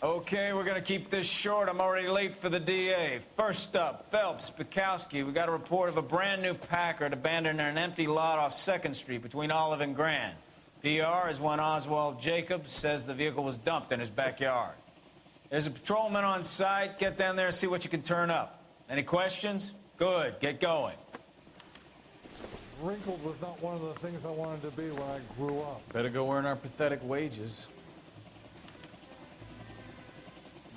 Okay, we're gonna keep this short. I'm already late for the DA. First up, Phelps, Bukowski. We got a report of a brand new Packard abandoned in an empty lot off 2nd Street between Olive and Grand. PR is one Oswald Jacobs says the vehicle was dumped in his backyard. There's a patrolman on site. Get down there and see what you can turn up. Any questions? Good, get going. Wrinkled was not one of the things I wanted to be when I grew up. Better go earn our pathetic wages.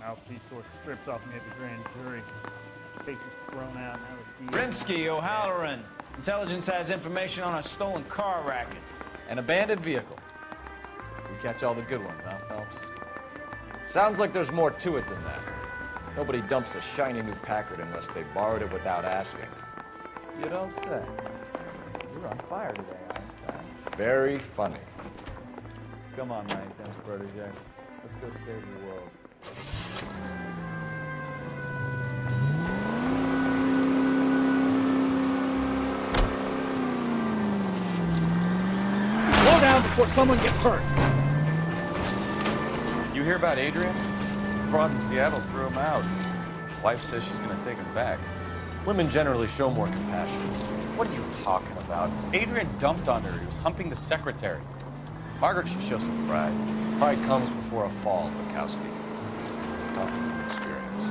Mouthpiece was stripped off me at the grand jury. Case is thrown out. Now the Rimsky, O'Halloran. Intelligence has information on a stolen car racket. An abandoned vehicle. We catch all the good ones, huh, Phelps? Sounds like there's more to it than that. Nobody dumps a shiny new Packard unless they borrowed it without asking. You don't say. You're on fire today, Einstein. Very funny. Come on, 9/10 protege. Let's go save the world. Slow down before someone gets hurt! You hear about Adrian? Broad in Seattle threw him out. Wife says she's gonna take him back. Women generally show more compassion. What are you talking about? Adrian dumped on her. He was humping the secretary. Margaret should show some pride. Pride comes before a fall, Bukowski. Talking from experience.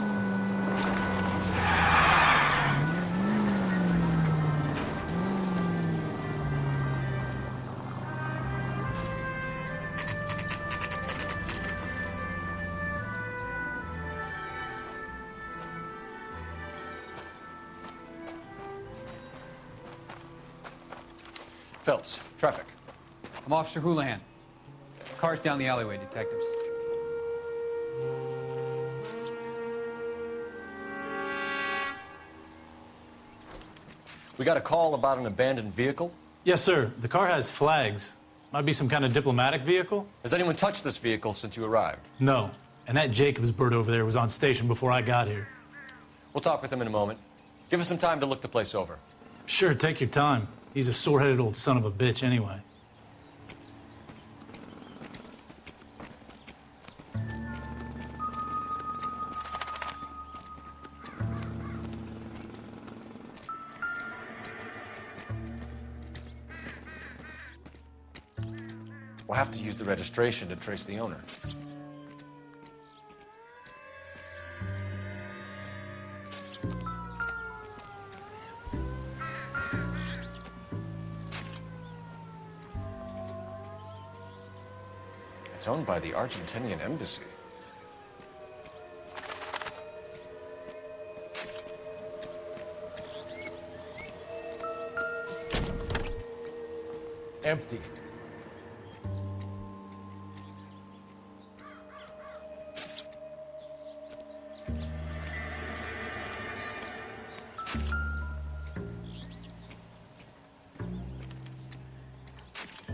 Phelps, traffic. I'm Officer Houlihan. Car's down the alleyway, detectives. We got a call about an abandoned vehicle. Yes, sir. The car has flags. Might be some kind of diplomatic vehicle? Has anyone touched this vehicle since you arrived? No. And that Jacobs bird over there was on station before I got here. We'll talk with him in a moment. Give us some time to look the place over. Sure, take your time. He's a sore-headed old son of a bitch anyway. We'll have to use the registration to trace the owner. It's owned by the Argentinian embassy. Empty.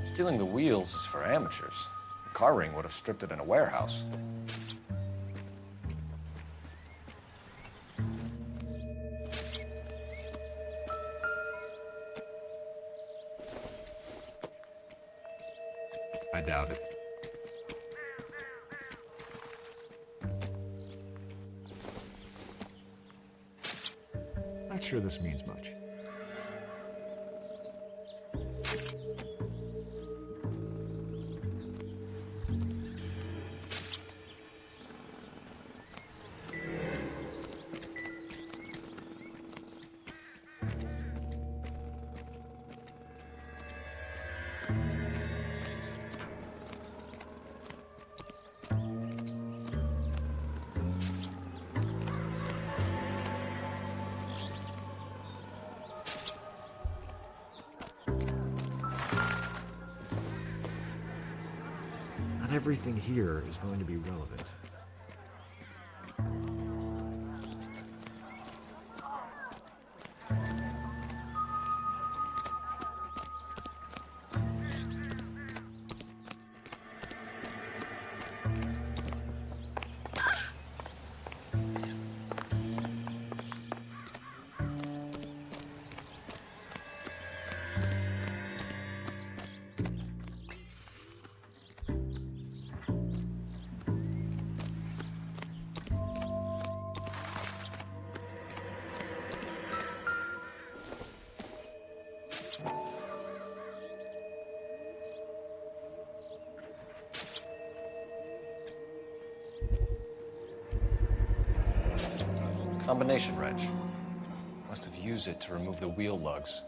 Stealing the wheels is for amateurs. The car ring would have stripped it in a warehouse. I doubt it. Not sure this means much. Not everything here is going to be relevant. Combination wrench. Must have used it to remove the wheel lugs.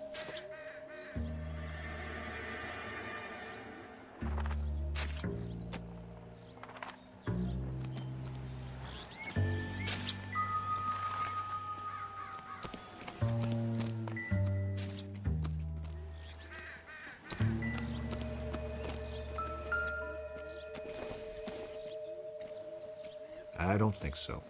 I don't think so.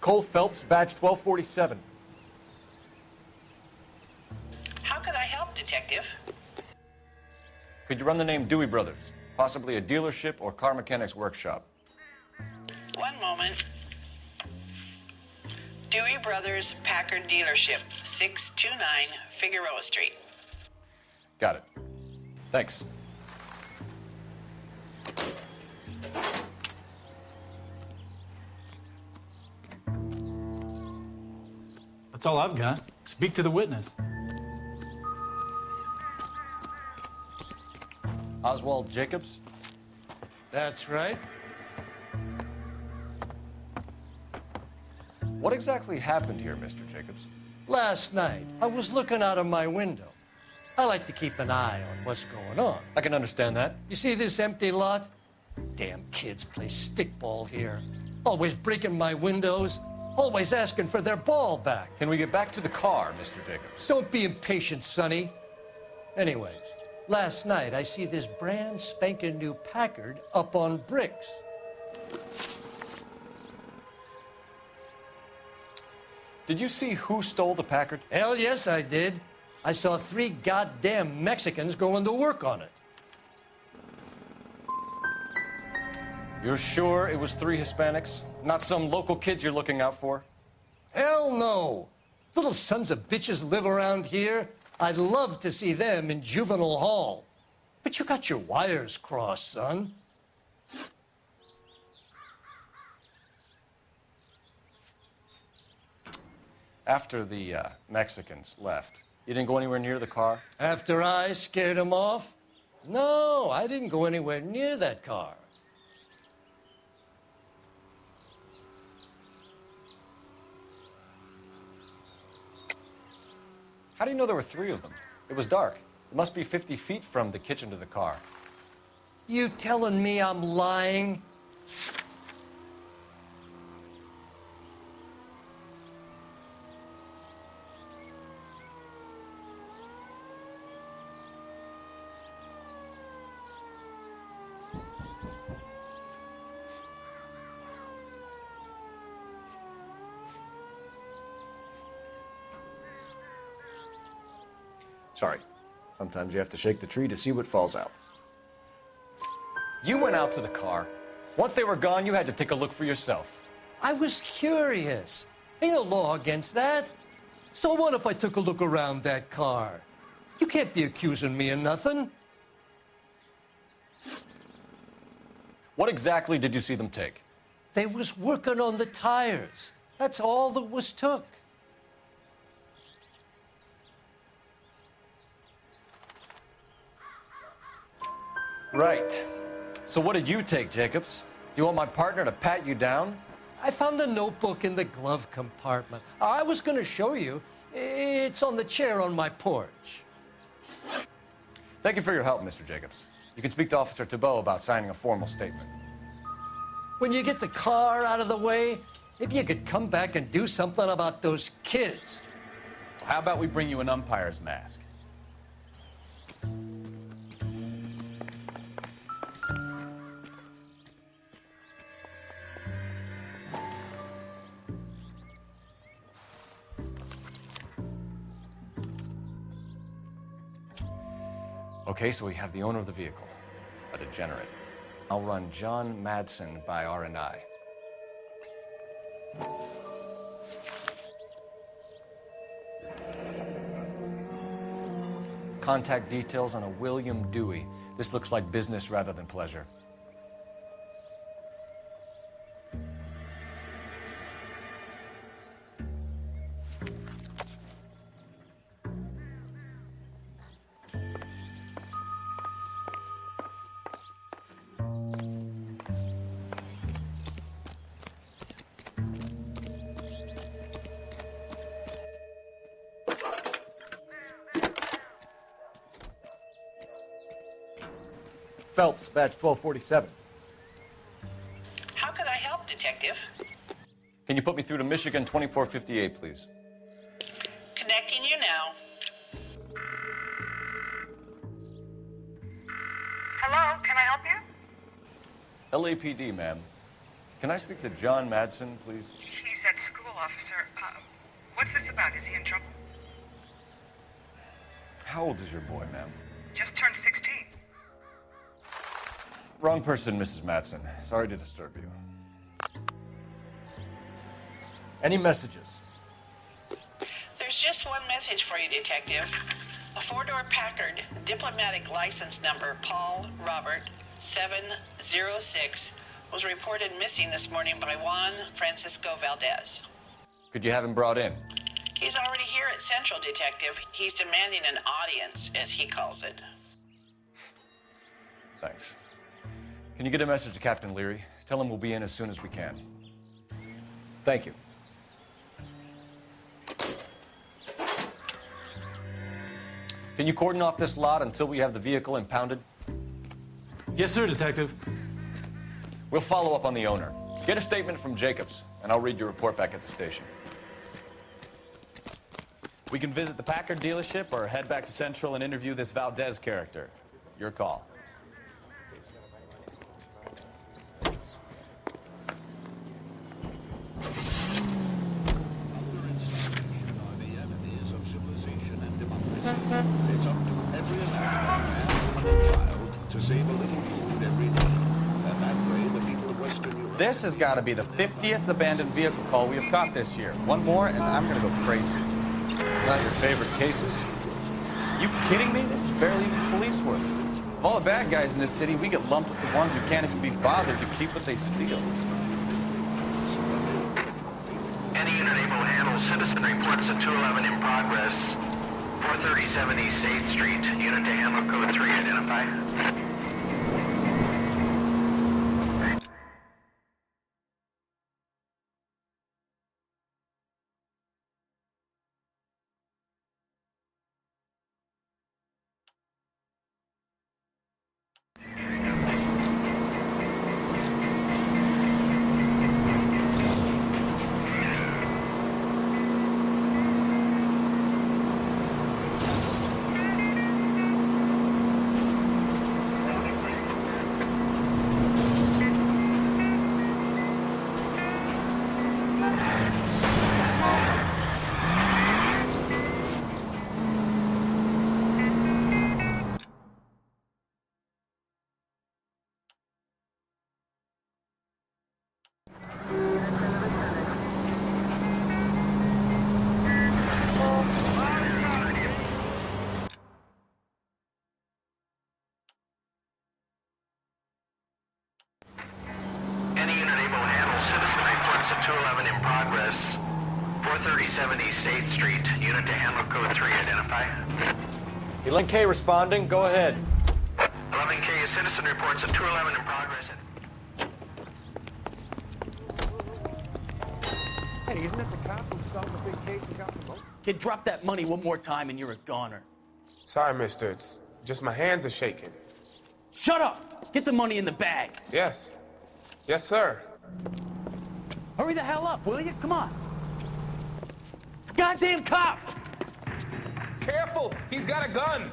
Cole Phelps, badge 1247. How could I help, Detective? Could you run the name Dewey Brothers? Possibly a dealership or car mechanic's workshop. One moment. Dewey Brothers Packard Dealership, 629 Figueroa Street. Got it. Thanks. That's all I've got. Speak to the witness. Oswald Jacobs? That's right. What exactly happened here, Mr. Jacobs? Last night, I was looking out of my window. I like to keep an eye on what's going on. I can understand that. You see this empty lot? Damn kids play stickball here. Always breaking my windows, always asking for their ball back. Can we get back to the car, Mr. Jacobs? Don't be impatient, Sonny. Anyways, last night I see this brand spanking new Packard up on bricks. Did you see who stole the Packard? Hell yes, I did. I saw 3 goddamn Mexicans going to work on it. You're sure it was 3 Hispanics? Not some local kids you're looking out for? Hell no. Little sons of bitches live around here. I'd love to see them in juvenile hall. But you got your wires crossed, son. After the Mexicans left, you didn't go anywhere near the car? After I scared them off? No, I didn't go anywhere near that car. How do you know there were 3 of them? It was dark. It must be 50 feet from the kitchen to the car. You telling me I'm lying? Sorry. Sometimes you have to shake the tree to see what falls out. You went out to the car. Once they were gone, you had to take a look for yourself. I was curious. Ain't no law against that. So what if I took a look around that car? You can't be accusing me of nothing. What exactly did you see them take? They was working on the tires. That's all that was took. Right. So what did you take, Jacobs? Do you want my partner to pat you down? I found a notebook in the glove compartment. I was going to show you. It's on the chair on my porch. Thank you for your help, Mr. Jacobs. You can speak to Officer Thibault about signing a formal statement. When you get the car out of the way, maybe you could come back and do something about those kids. How about we bring you an umpire's mask? Okay, so we have the owner of the vehicle, a degenerate. I'll run John Madsen by R&I. Contact details on a William Dewey. This looks like business rather than pleasure. Phelps, badge 1247. How could I help, Detective? Can you put me through to Michigan 2458, please? Connecting you now. Hello, can I help you? LAPD, ma'am. Can I speak to John Madsen, please? He's at school, officer. What's this about? Is he in trouble? How old is your boy, ma'am? Just turned 16. Wrong person, Mrs. Madsen. Sorry to disturb you. Any messages? There's just one message for you, Detective. A four-door Packard, diplomatic license number Paul Robert 706, was reported missing this morning by Juan Francisco Valdez. Could you have him brought in? He's already here at Central, Detective. He's demanding an audience, as he calls it. Thanks. Can you get a message to Captain Leary? Tell him we'll be in as soon as we can. Thank you. Can you cordon off this lot until we have the vehicle impounded? Yes, sir, Detective. We'll follow up on the owner. Get a statement from Jacobs, and I'll read your report back at the station. We can visit the Packard dealership or head back to Central and interview this Valdez character. Your call. This has got to be the 50th abandoned vehicle call we have caught this year. One more, and I'm going to go crazy. Not your favorite cases? You kidding me? This is barely even police work. Of all the bad guys in this city, we get lumped with the ones who can't even be bothered to keep what they steal. Any unit able to handle citizen reports at 211 in progress. 437 East 8th Street. Unit to handle code 3 identify. Any unit able to handle citizen reports at 211 in progress. 437 East 8th Street. Unit to handle code 3 identify. 11K responding. Go ahead. 11K is citizen reports at 211 in progress. Hey, isn't it the cop who solved the big case and got the vote? Kid, drop that money one more time and you're a goner. Sorry, mister. It's just my hands are shaking. Shut up! Get the money in the bag. Yes. Yes, sir. Hurry the hell up, will you? Come on. It's goddamn cops! Careful! He's got a gun!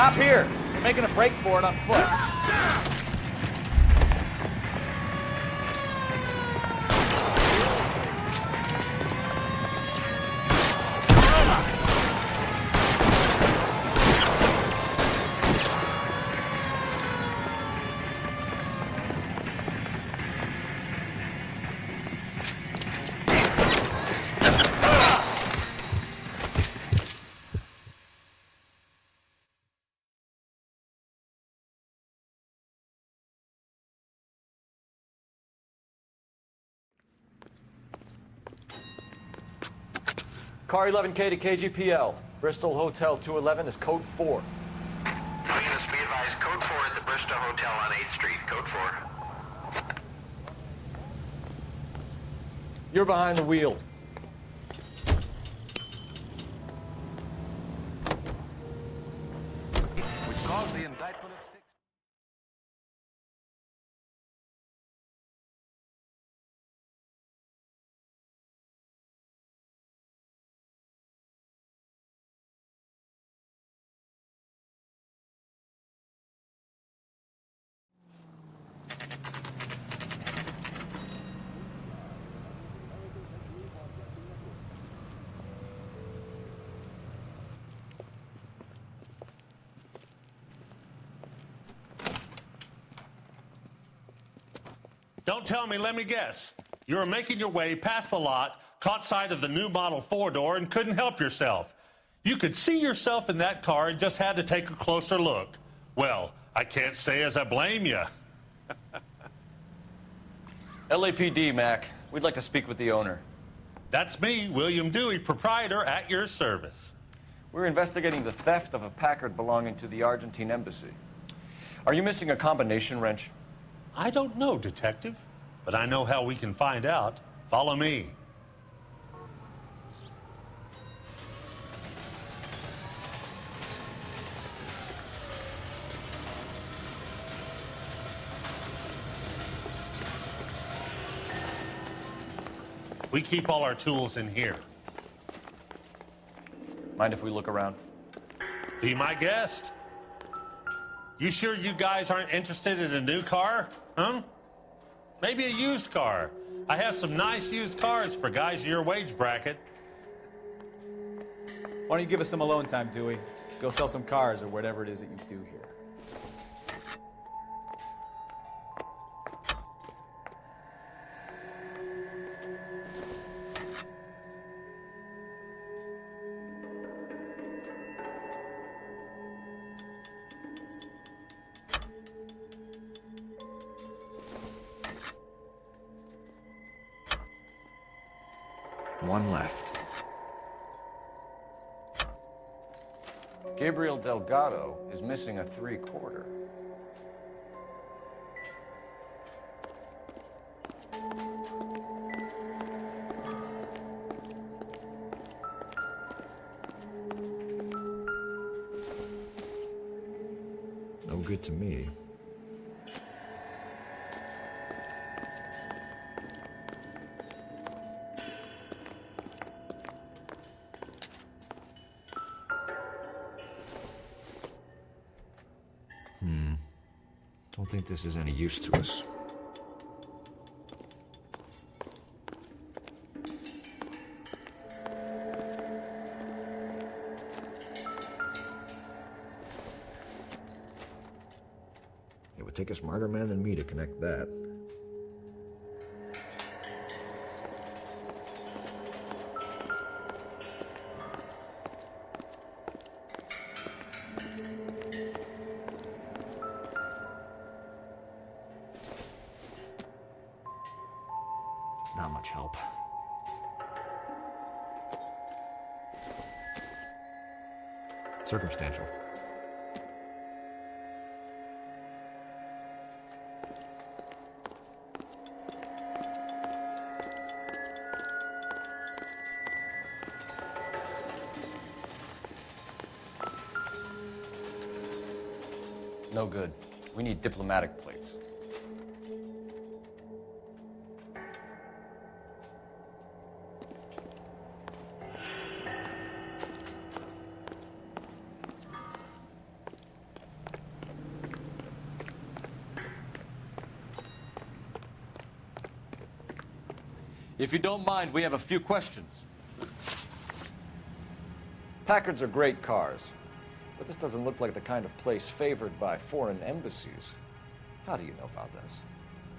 Stop here. We're making a break for it on foot. Car 11K to KGPL. Bristol Hotel 211 is code 4. Units, be advised, code 4 at the Bristol Hotel on 8th Street, code 4. You're behind the wheel. Which caused the indictment of 6. Don't tell me, let me guess. You were making your way past the lot, caught sight of the new model four-door, and couldn't help yourself. You could see yourself in that car and just had to take a closer look. Well, I can't say as I blame you. LAPD, Mac. We'd like to speak with the owner. That's me, William Dewey, proprietor, at your service. We're investigating the theft of a Packard belonging to the Argentine embassy. Are you missing a combination wrench? I don't know, Detective, but I know how we can find out. Follow me. We keep all our tools in here. Mind if we look around? Be my guest. You sure you guys aren't interested in a new car? Huh? Maybe a used car. I have some nice used cars for guys in your wage bracket. Why don't you give us some alone time, Dewey? Go sell some cars or whatever it is that you do here. One left. Gabriel Delgado is missing a 3/4. No good to me. Don't think this is any use to us. It would take a smarter man than me to connect that. Not much help. Circumstantial. No good. We need diplomatic plates. If you don't mind, we have a few questions. Packards are great cars, but this doesn't look like the kind of place favored by foreign embassies. How do you know Valdez?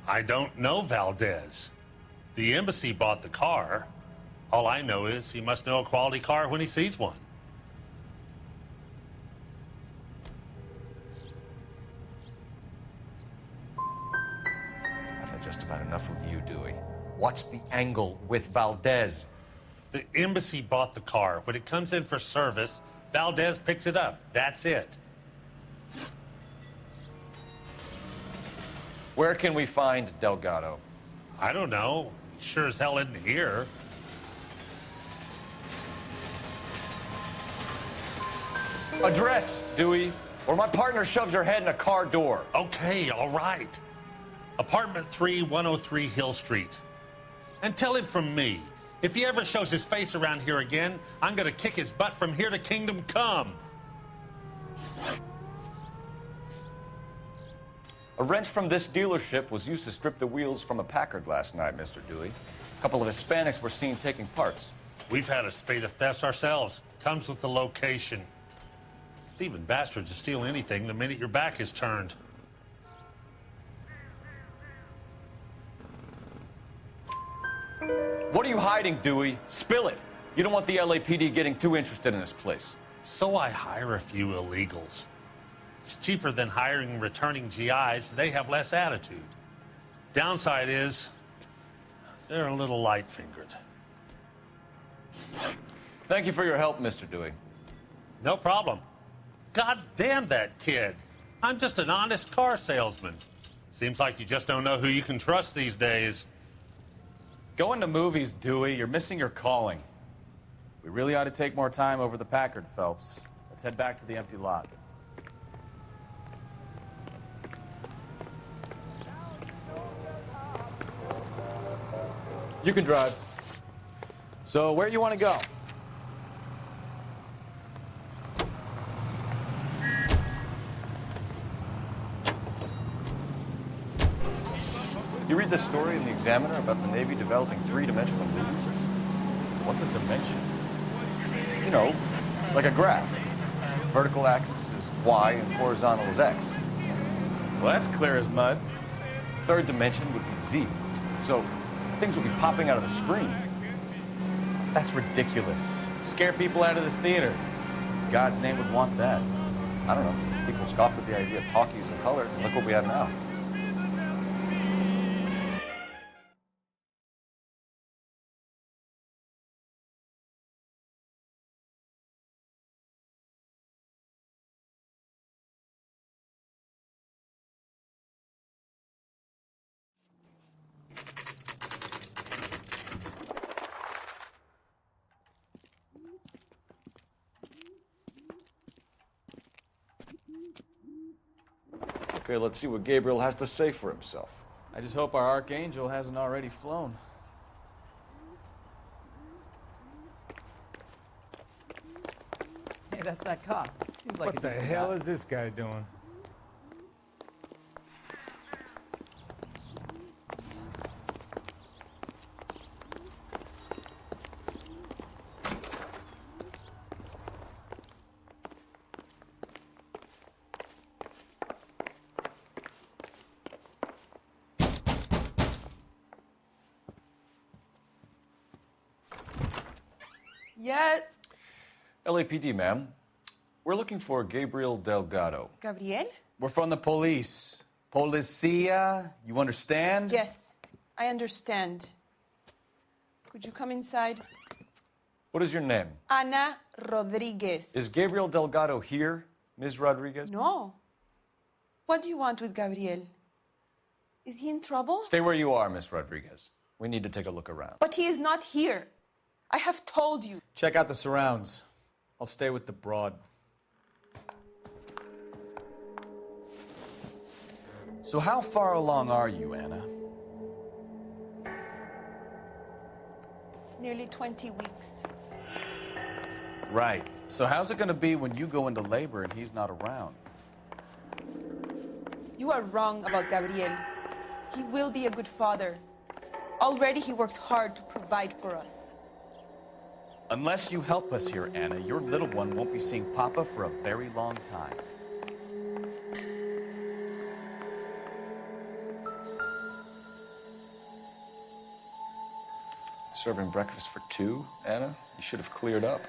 I don't know Valdez. The embassy bought the car. All I know is he must know a quality car when he sees one. I've had just about enough of you, Dewey. What's the angle with Valdez? The embassy bought the car. When it comes in for service, Valdez picks it up. That's it. Where can we find Delgado? I don't know. He sure as hell isn't here. Address, Dewey, or my partner shoves your head in a car door. Okay, all right. Apartment 3, 103 Hill Street. And tell him from me, if he ever shows his face around here again, I'm gonna kick his butt from here to Kingdom Come. A wrench from this dealership was used to strip the wheels from a Packard last night, Mr. Dewey. A couple of Hispanics were seen taking parts. We've had a spate of thefts ourselves. Comes with the location. Thieving bastards will steal anything the minute your back is turned. What are you hiding, Dewey? Spill it. You don't want the LAPD getting too interested in this place. So I hire a few illegals. It's cheaper than hiring returning GIs. They have less attitude. Downside is, they're a little light-fingered. Thank you for your help, Mr. Dewey. No problem. God damn that kid. I'm just an honest car salesman. Seems like you just don't know who you can trust these days. Going to movies, Dewey. You're missing your calling. We really ought to take more time over the Packard, Phelps. Let's head back to the empty lot. You can drive. So, where you want to go? You read this story in the Examiner about the Navy developing three-dimensional movies? What's a dimension? You know, like a graph. Vertical axis is Y and horizontal is X. Well, that's clear as mud. Third dimension would be Z. So things would be popping out of the screen. That's ridiculous. Scare people out of the theater. God's name would want that. I don't know. People scoffed at the idea of talkies in color, and look what we have now. Okay, let's see what Gabriel has to say for himself. I just hope our Archangel hasn't already flown. Hey, that's that cop. Seems like What the hell is this guy doing? Yes. LAPD, ma'am. We're looking for Gabriel Delgado. Gabriel? We're from the police. Policia, you understand? Yes, I understand. Could you come inside? What is your name? Ana Rodriguez. Is Gabriel Delgado here, Ms. Rodriguez? No. What do you want with Gabriel? Is he in trouble? Stay where you are, Ms. Rodriguez. We need to take a look around. But he is not here. I have told you. Check out the surrounds. I'll stay with the broad. So how far along are you, Anna? Nearly 20 weeks. Right. So how's it going to be when you go into labor and he's not around? You are wrong about Gabriel. He will be a good father. Already he works hard to provide for us. Unless you help us here, Anna, your little one won't be seeing Papa for a very long time. Serving breakfast for two, Anna? You should have cleared up.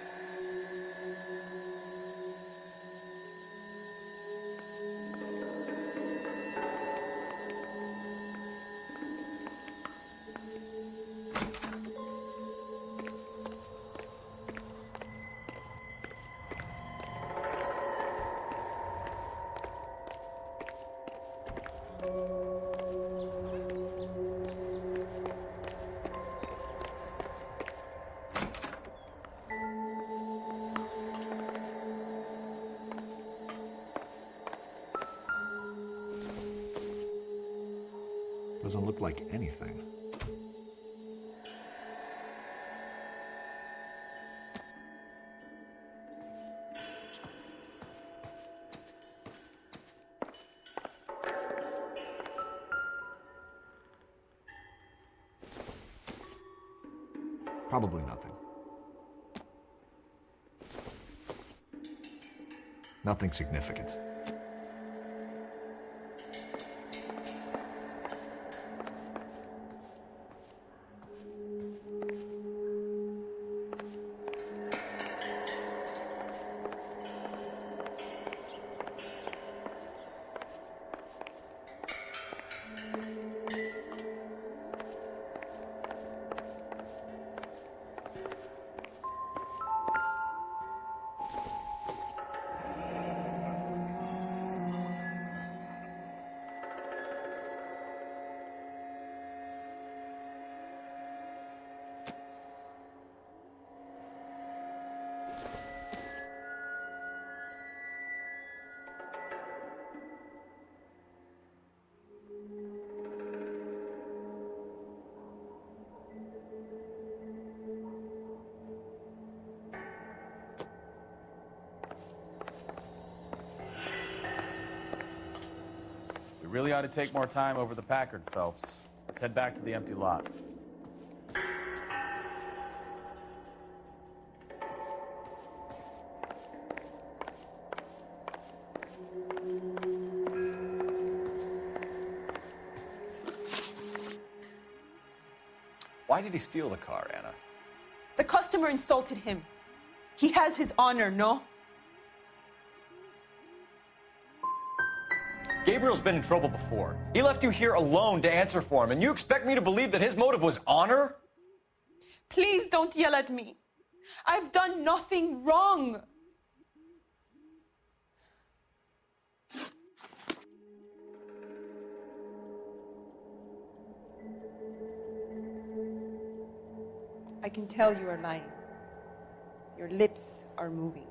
Doesn't look like anything. Probably nothing. Nothing significant. We really ought to take more time over the Packard, Phelps. Let's head back to the empty lot. Why did he steal the car, Anna? The customer insulted him. He has his honor, no? Gabriel's been in trouble before. He left you here alone to answer for him, and you expect me to believe that his motive was honor? Please don't yell at me. I've done nothing wrong. I can tell you are lying. Your lips are moving.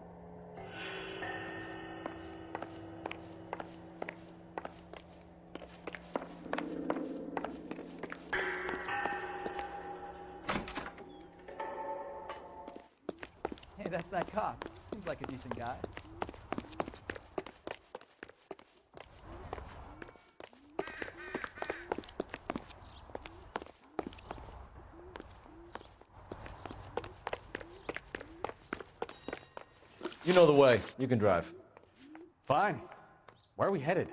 Hey, that's that cop. Seems like a decent guy. You know the way. You can drive. Fine. Where are we headed?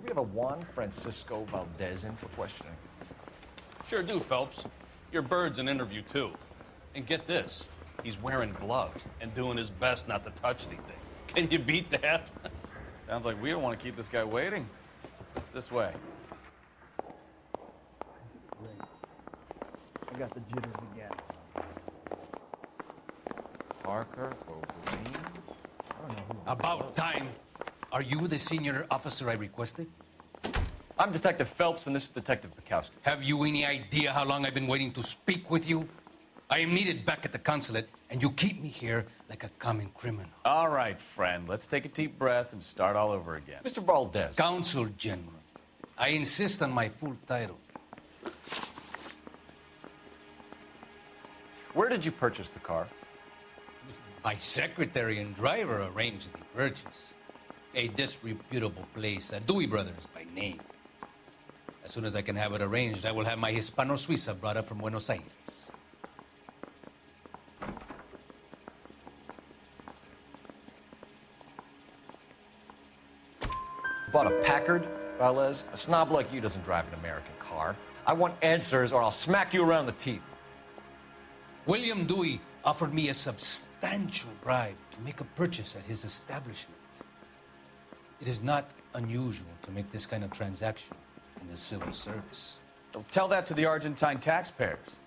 We have a Juan Francisco Valdez in for questioning. Sure do, Phelps. Your bird's an interview, too. And get this, he's wearing gloves and doing his best not to touch anything. Can you beat that? Sounds like we don't want to keep this guy waiting. It's this way. I got the jitters again. Parker, O'Green. About time. Are you the senior officer I requested? I'm Detective Phelps, and this is Detective Bukowski. Have you any idea how long I've been waiting to speak with you? I am needed back at the consulate, and you keep me here like a common criminal. All right, friend. Let's take a deep breath and start all over again. Mr. Valdez. Consul General. I insist on my full title. Where did you purchase the car? My secretary and driver arranged the purchase. A disreputable place, Dewey Brothers by name. As soon as I can have it arranged, I will have my Hispano Suiza brought up from Buenos Aires. Bought a Packard, Valdez? A snob like you doesn't drive an American car. I want answers or I'll smack you around the teeth. William Dewey offered me a substantial bribe to make a purchase at his establishment. It is not unusual to make this kind of transaction in the civil service. Don't tell that to the Argentine taxpayers.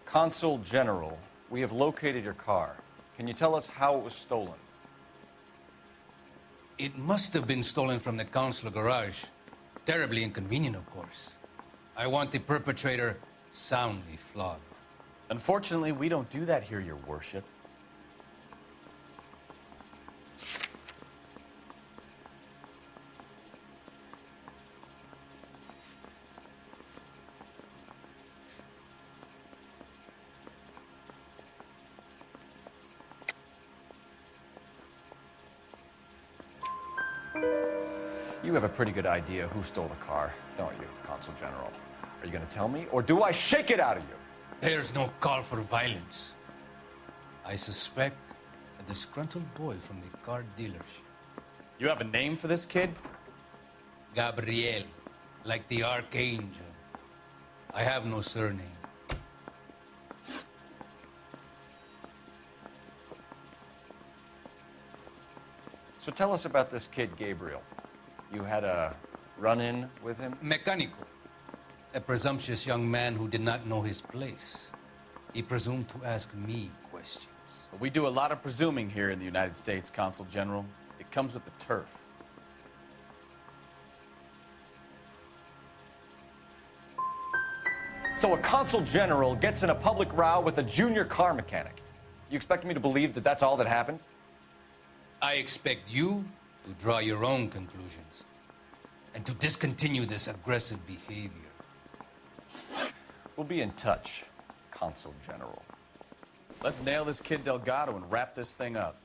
Consul General, we have located your car. Can you tell us how it was stolen? It must have been stolen from the consular garage. Terribly inconvenient, of course. I want the perpetrator soundly flogged. Unfortunately, we don't do that here, Your Worship. You have a pretty good idea who stole the car, don't you, Consul General? Are you going to tell me, or do I shake it out of you? There's no call for violence. I suspect a disgruntled boy from the car dealership. You have a name for this kid? Gabriel, like the archangel. I have no surname. So tell us about this kid, Gabriel. You had a run-in with him? Mecánico. A presumptuous young man who did not know his place. He presumed to ask me questions. We do a lot of presuming here in the United States, Consul General. It comes with the turf. So a Consul General gets in a public row with a junior car mechanic. You expect me to believe that that's all that happened? I expect you to draw your own conclusions and to discontinue this aggressive behavior. We'll be in touch, Consul General. Let's nail this kid Delgado and wrap this thing up.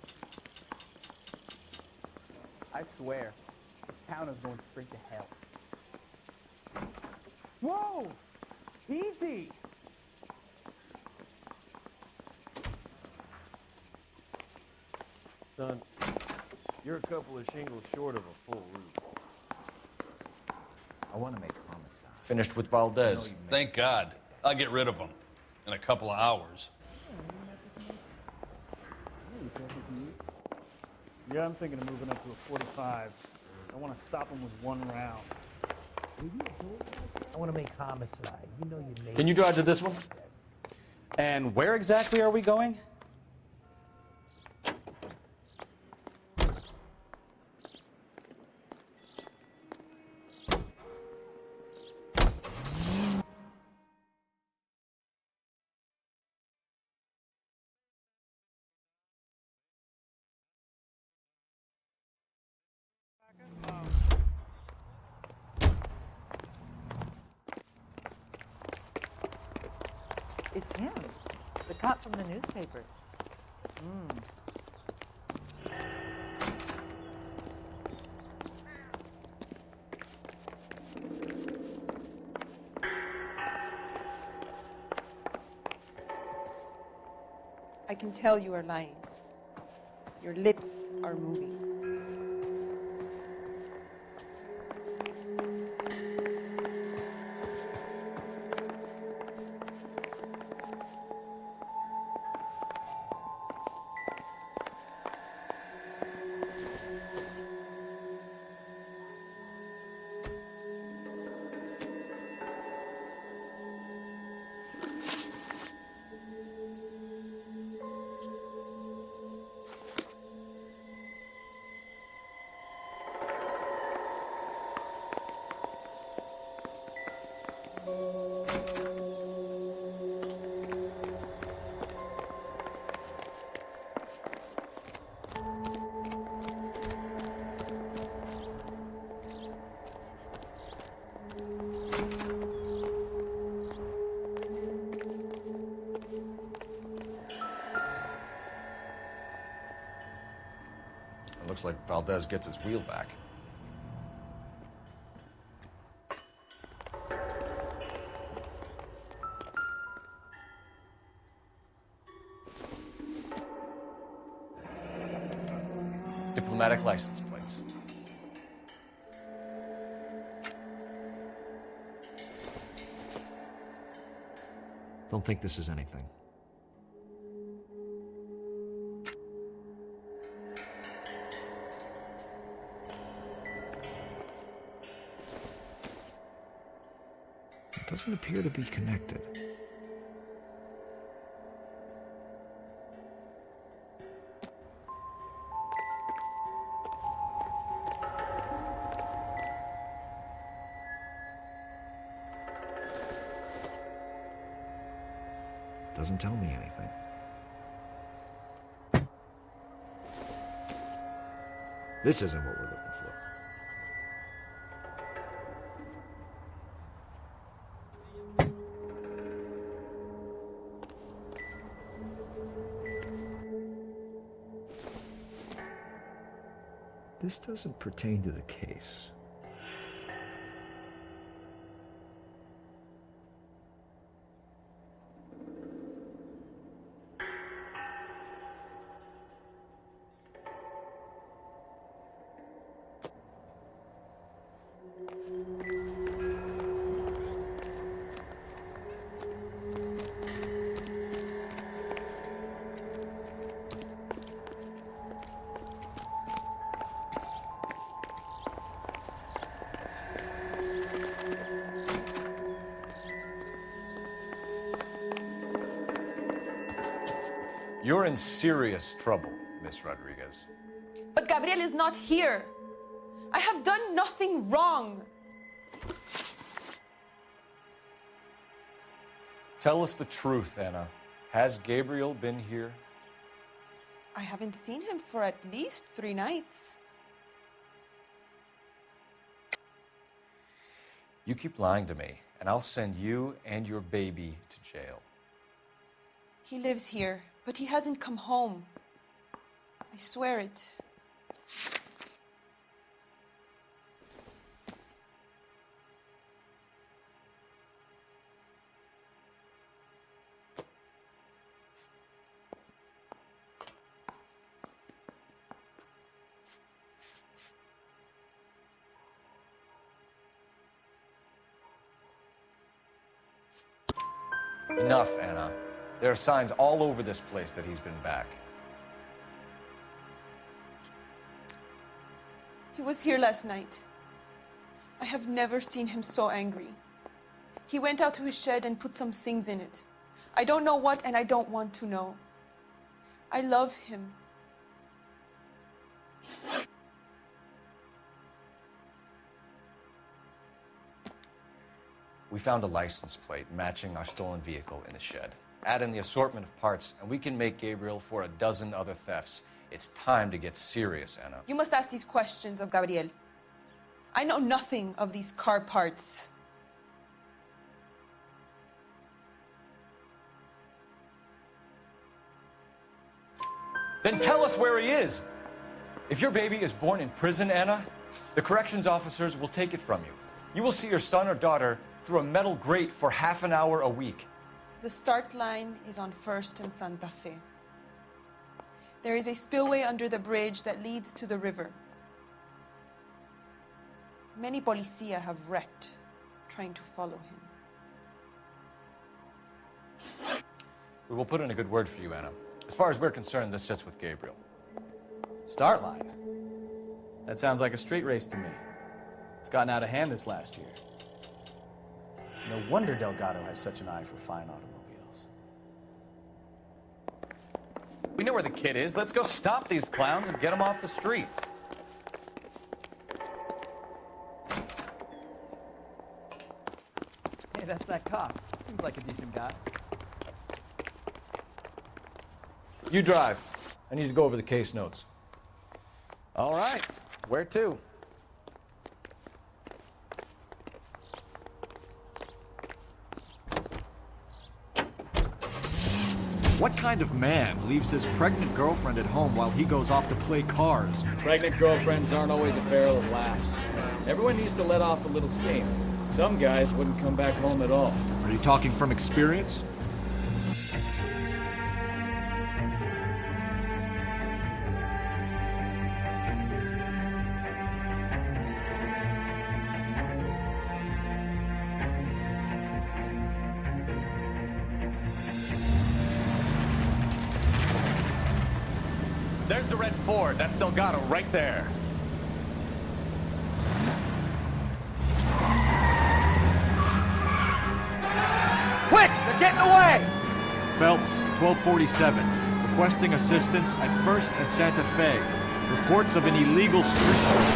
I swear, this town is going straight to hell. Whoa! Easy! Son, you're a couple of shingles short of a full roof. I want to make homicide. Finished with Valdez. Thank God. I'll get rid of him in a couple of hours. Yeah, I'm thinking of moving up to a 45. I want to stop him with one round. I want to make homicide. You know you made. Can you drive to this one? And where exactly are we going? It's him, the cop from the newspapers. I can tell you are lying. Your lips are moving. It looks like Valdez gets his wheel back. Diplomatic license plates. Don't think this is anything. It doesn't appear to be connected. Doesn't tell me anything. This isn't what we're looking for. This doesn't pertain to the case. You're in serious trouble, Miss Rodriguez. But Gabriel is not here. I have done nothing wrong. Tell us the truth, Anna. Has Gabriel been here? I haven't seen him for at least 3 nights. You keep lying to me, and I'll send you and your baby to jail. He lives here, but he hasn't come home. I swear it. Enough, Anna. There are signs all over this place that he's been back. He was here last night. I have never seen him so angry. He went out to his shed and put some things in it. I don't know what, and I don't want to know. I love him. We found a license plate matching our stolen vehicle in the shed. Add in the assortment of parts, and we can make Gabriel for a dozen other thefts. It's time to get serious, Anna. You must ask these questions of Gabriel. I know nothing of these car parts. Then tell us where he is. If your baby is born in prison, Anna, the corrections officers will take it from you. You will see your son or daughter through a metal grate for half an hour a week. The start line is on 1st and Santa Fe. There is a spillway under the bridge that leads to the river. Many policia have wrecked trying to follow him. We will put in a good word for you, Anna. As far as we're concerned, this sits with Gabriel. Start line? That sounds like a street race to me. It's gotten out of hand this last year. No wonder Delgado has such an eye for fine automobiles. We know where the kid is. Let's go stop these clowns and get them off the streets. Yeah, that's that cop. Seems like a decent guy. You drive. I need to go over the case notes. All right. Where to? What kind of man leaves his pregnant girlfriend at home while he goes off to play cars? Pregnant girlfriends aren't always a barrel of laughs. Everyone needs to let off a little steam. Some guys wouldn't come back home at all. Are you talking from experience? There's the red Ford. That's Delgado right there. Quick! They're getting away! Phelps, 1247. Requesting assistance at 1st and Santa Fe. Reports of an illegal street race.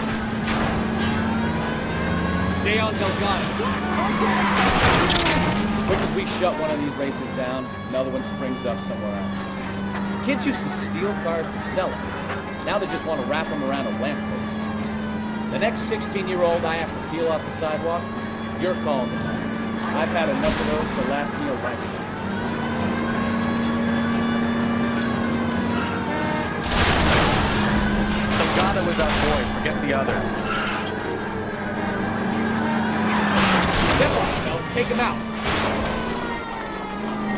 Stay on Delgado. Quick as we shut one of these races down, another one springs up somewhere else. Kids used to steal cars to sell them. Now they just want to wrap them around a lamppost. The next 16-year-old I have to peel off the sidewalk, you're calling them. I've had enough of those to last me a lifetime. Delgado is our boy. Forget the others. Step on, Phelps. Take him out.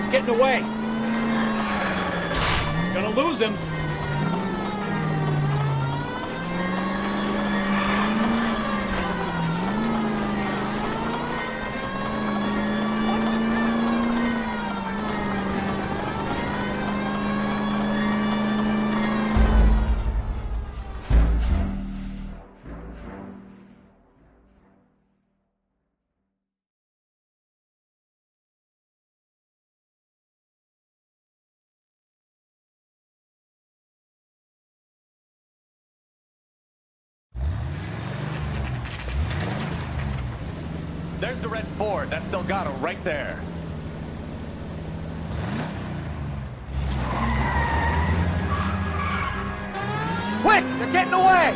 He's getting away. Gonna lose him. There's the red Ford. That's Delgado right there. Quick! They're getting away!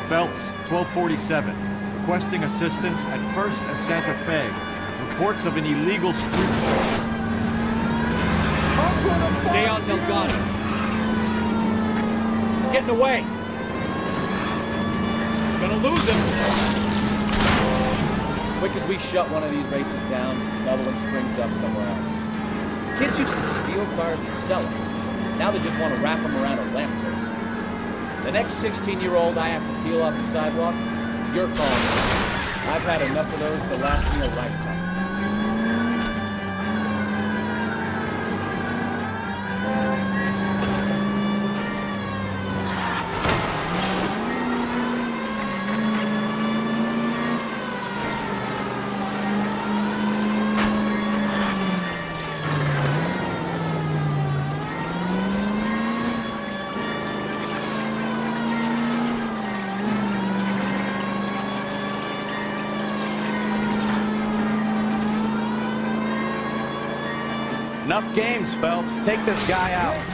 Phelps, 1247. Requesting assistance at 1st and Santa Fe. Reports of an illegal street race. Stay on Delgado. He's getting away. Gonna lose him. Quick as we shut one of these races down, another one springs up somewhere else. Kids used to steal cars to sell them. Now they just want to wrap them around a lamppost. The next 16-year-old I have to peel off the sidewalk, you're calling. I've had enough of those to last me a lifetime. Enough games, Phelps. Take this guy out.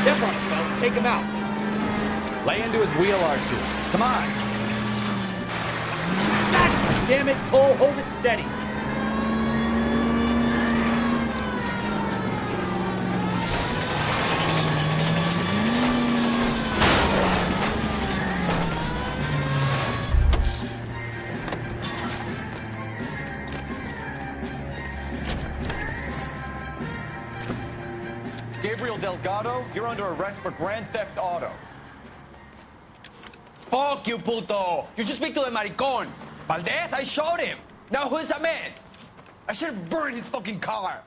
Step on him, Phelps. Take him out. Lay into his wheel arches. Come on. God damn it, Cole. Hold it steady. Delgado, you're under arrest for Grand Theft Auto. Fuck you, puto! You should speak to the maricon. Valdez, I showed him. Now who's the man? I should have burned his fucking car.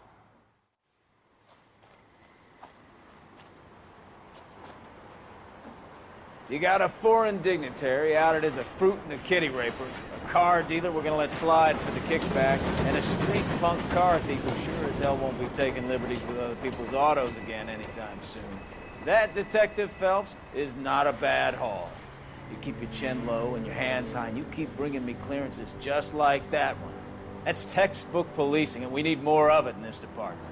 You got a foreign dignitary outed as a fruit and a kitty raper, a car dealer we're gonna let slide for the kickbacks, and a street punk car thief who sure as hell won't be taking liberties with other people's autos again anytime soon. That, Detective Phelps, is not a bad haul. You keep your chin low and your hands high, and you keep bringing me clearances just like that one. That's textbook policing, and we need more of it in this department.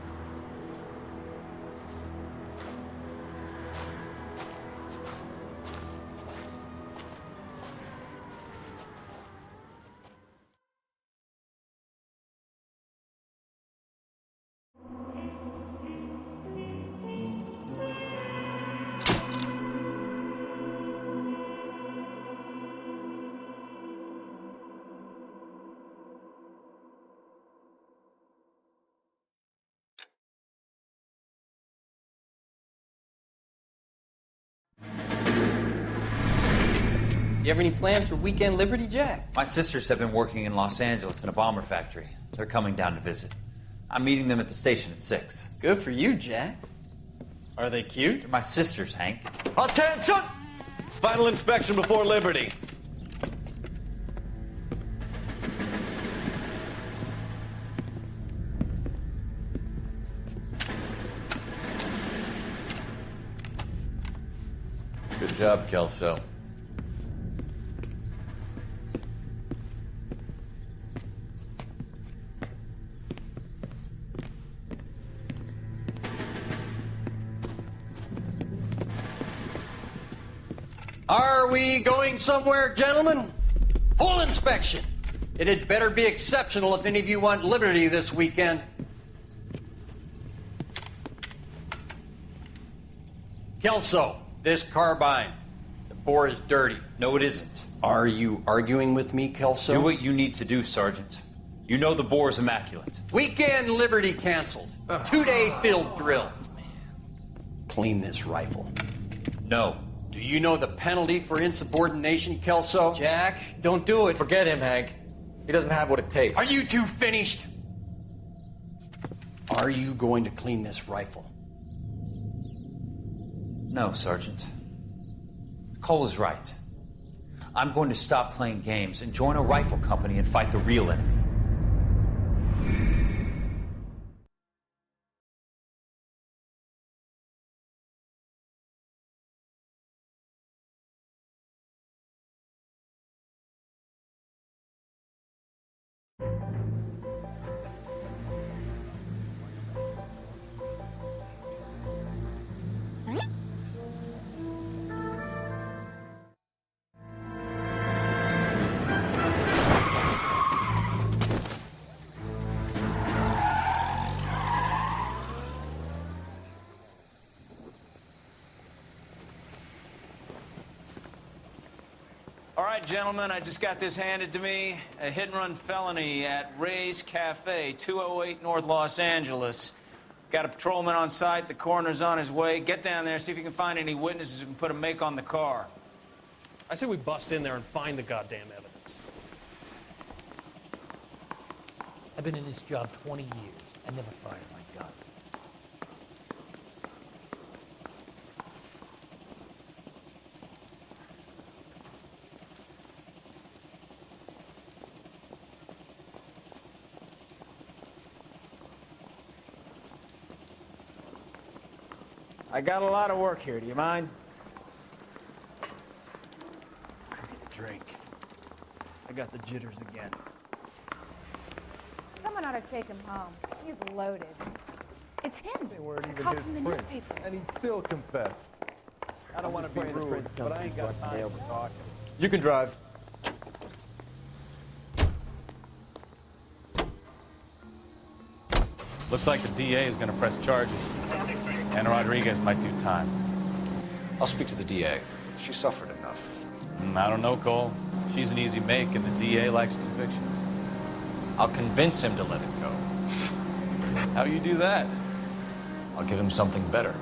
You have any plans for weekend Liberty, Jack? My sisters have been working in Los Angeles in a bomber factory. They're coming down to visit. I'm meeting them at the station at 6. Good for you, Jack. Are they cute? They're my sisters, Hank. Attention! Final inspection before Liberty. Good job, Kelso. Are we going somewhere, gentlemen? Full inspection. It had better be exceptional if any of you want liberty this weekend. Kelso, this carbine. The bore is dirty. No, it isn't. Are you arguing with me, Kelso? Do what you need to do, Sergeant. You know the bore is immaculate. Weekend liberty canceled. 2-day field drill. Clean this rifle. No. Do you know the penalty for insubordination, Kelso? Jack, don't do it. Forget him, Hank. He doesn't have what it takes. Are you two finished? Are you going to clean this rifle? No, Sergeant. Cole is right. I'm going to stop playing games and join a rifle company and fight the real enemy. All right, gentlemen, I just got this handed to me. A hit-and-run felony at Ray's Cafe, 208 North Los Angeles. Got a patrolman on site. The coroner's on his way. Get down there, see if you can find any witnesses who can put a make on the car. I say we bust in there and find the goddamn evidence. I've been in this job 20 years. I never fired my gun. I got a lot of work here. Do you mind? Drink. I got the jitters again. Someone ought to take him home. He's loaded. It's him. They weren't even Caught his from the prints, newspapers. and he still confessed. I don't want to be rude, but I ain't got time for talking. You can drive. Looks like the DA is going to press charges. And Rodriguez might do time. I'll speak to the DA. She suffered enough. I don't know, Cole. She's an easy make, and the DA likes convictions. I'll convince him to let it go. How you do that? I'll give him something better.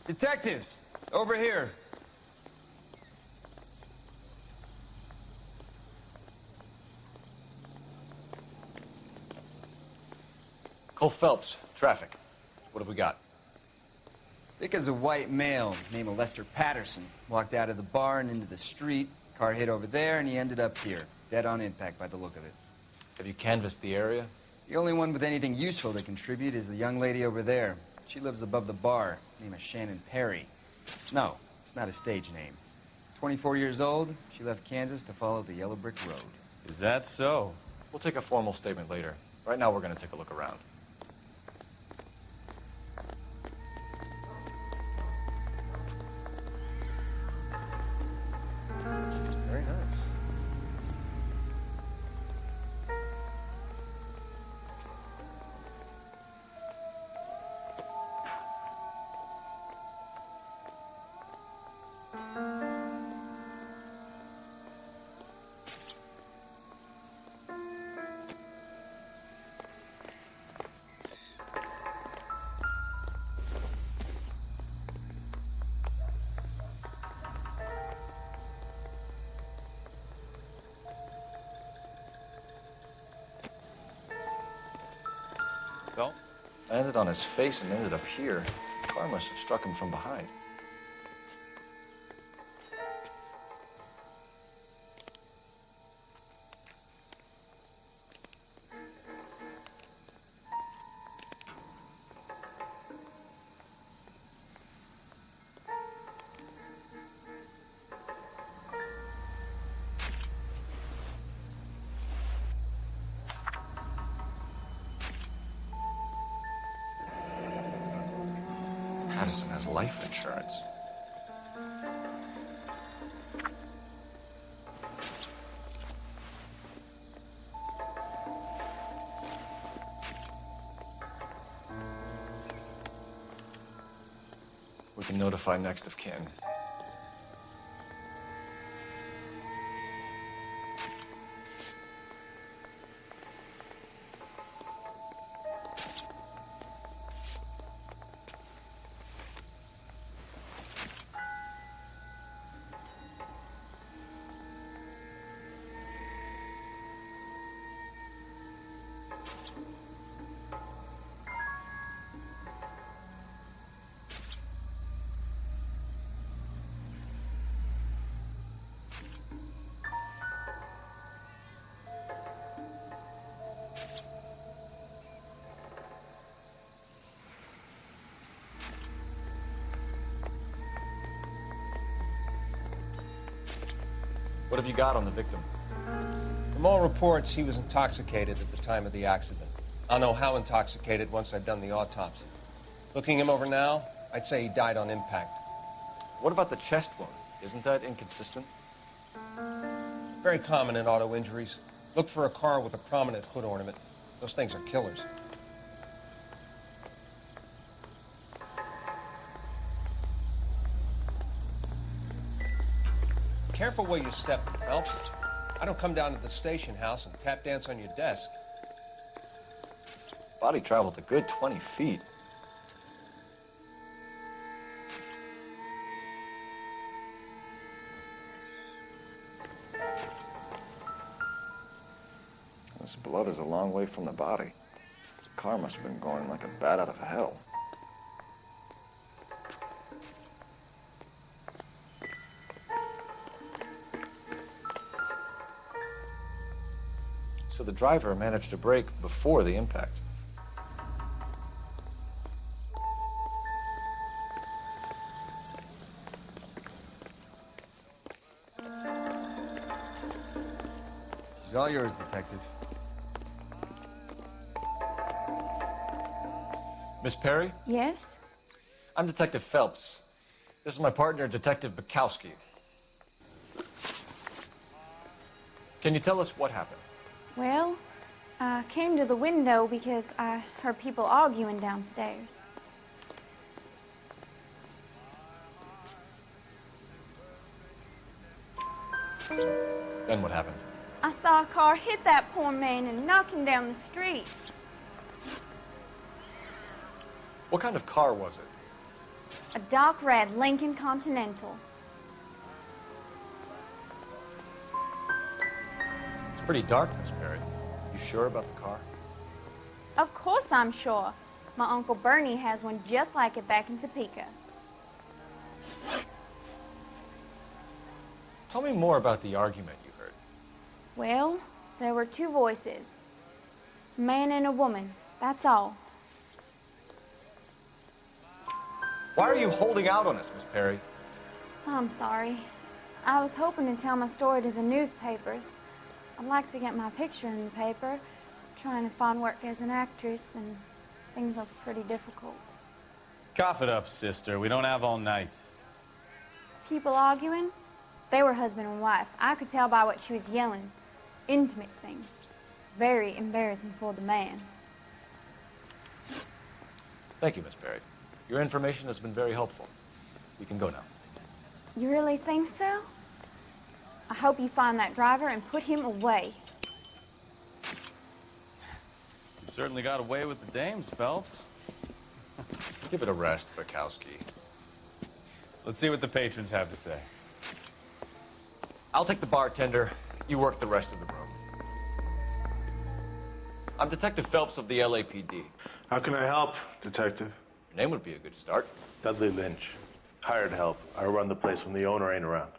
Detectives, over here. Cole Phelps, traffic. What have we got? Vic is a white male named Lester Patterson. Walked out of the bar and into the street. Car hit over there, and he ended up here. Dead on impact by the look of it. Have you canvassed the area? The only one with anything useful to contribute is the young lady over there. She lives above the bar. Name is Shannon Perry. No, it's not a stage name. 24 years old, she left Kansas to follow the yellow brick road. Is that so? We'll take a formal statement later. Right now, we're going to take a look around. Very nice. Well, I landed on his face and ended up here. The car must have struck him from behind. Patterson has life insurance. We can notify next of kin. What have you got on the victim? From all reports, he was intoxicated at the time of the accident. I'll know how intoxicated once I've done the autopsy. Looking him over now, I'd say he died on impact. What about the chest wound? Isn't that inconsistent? Very common in auto injuries. Look for a car with a prominent hood ornament. Those things are killers. Careful where you step, Phelps. I don't come down to the station house and tap dance on your desk. Body traveled a good 20 feet. This blood is a long way from the body. The car must have been going like a bat out of hell. So the driver managed to brake before the impact. She's all yours, Detective. Miss Perry? Yes? I'm Detective Phelps. This is my partner, Detective Bukowski. Can you tell us what happened? Well, I came to the window because I heard people arguing downstairs. Then what happened? I saw a car hit that poor man and knock him down the street. What kind of car was it? A dark red Lincoln Continental. It's pretty dark, Miss Perry. You sure about the car? Of course I'm sure. My Uncle Bernie has one just like it back in Topeka. Tell me more about the argument you heard. Well, there were two voices. A man and a woman, that's all. Why are you holding out on us, Miss Perry? I'm sorry. I was hoping to tell my story to the newspapers. I'd like to get my picture in the paper. Trying to find work as an actress, and things are pretty difficult. Cough it up, sister. We don't have all night. People arguing? They were husband and wife. I could tell by what she was yelling. Intimate things. Very embarrassing for the man. Thank you, Miss Perry. Your information has been very helpful. You can go now. You really think so? I hope you find that driver and put him away. You certainly got away with the dames, Phelps. Give it a rest, Bukowski. Let's see what the patrons have to say. I'll take the bartender. You work the rest of the room. I'm Detective Phelps of the LAPD. How can I help, Detective? Your name would be a good start. Dudley Lynch. Hired help. I run the place when the owner ain't around.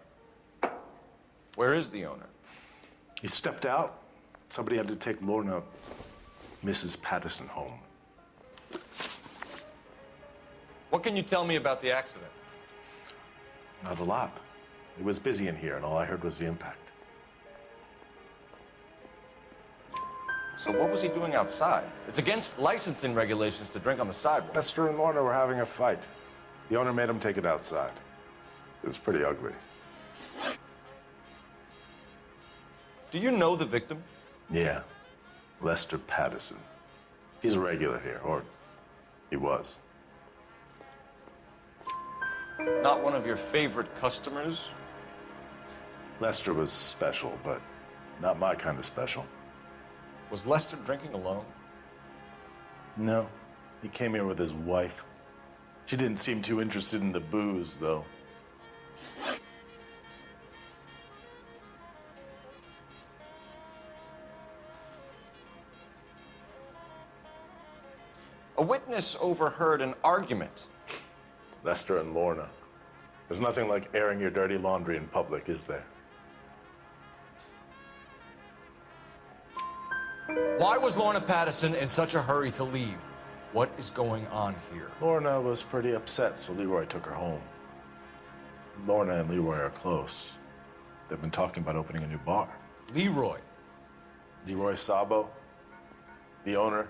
Where is the owner? He stepped out. Somebody had to take Lorna, Mrs. Patterson, home. What can you tell me about the accident? Not a lot. It was busy in here, and all I heard was the impact. So what was he doing outside? It's against licensing regulations to drink on the sidewalk. Lester and Lorna were having a fight. The owner made him take it outside. It was pretty ugly. Do you know the victim? Yeah. Lester Patterson. He's a regular here, or he was. Not one of your favorite customers? Lester was special, but not my kind of special. Was Lester drinking alone? No. He came here with his wife. She didn't seem too interested in the booze, though. A witness overheard an argument. Lester and Lorna. There's nothing like airing your dirty laundry in public, is there? Why was Lorna Patterson in such a hurry to leave? What is going on here? Lorna was pretty upset, so Leroy took her home. Lorna and Leroy are close. They've been talking about opening a new bar. Leroy? Leroy Sabo, the owner.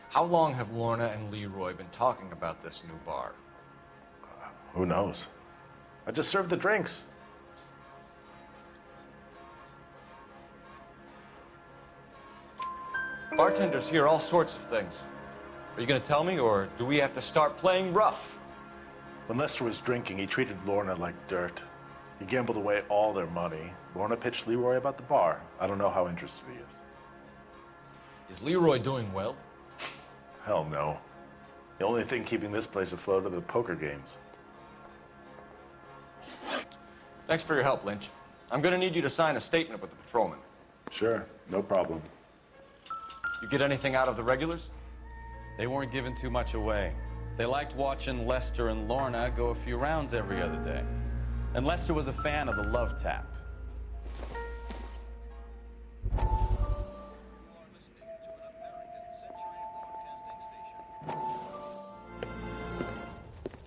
How long have Lorna and Leroy been talking about this new bar? Who knows? I just served the drinks. Bartenders hear all sorts of things. Are you going to tell me, or do we have to start playing rough? When Lester was drinking, he treated Lorna like dirt. He gambled away all their money. Lorna pitched Leroy about the bar. I don't know how interested he is. Is Leroy doing well? Hell no. The only thing keeping this place afloat are the poker games. Thanks for your help, Lynch. I'm going to need you to sign a statement with the patrolman. Sure, no problem. You get anything out of the regulars? They weren't giving too much away. They liked watching Lester and Lorna go a few rounds every other day. And Lester was a fan of the love tap.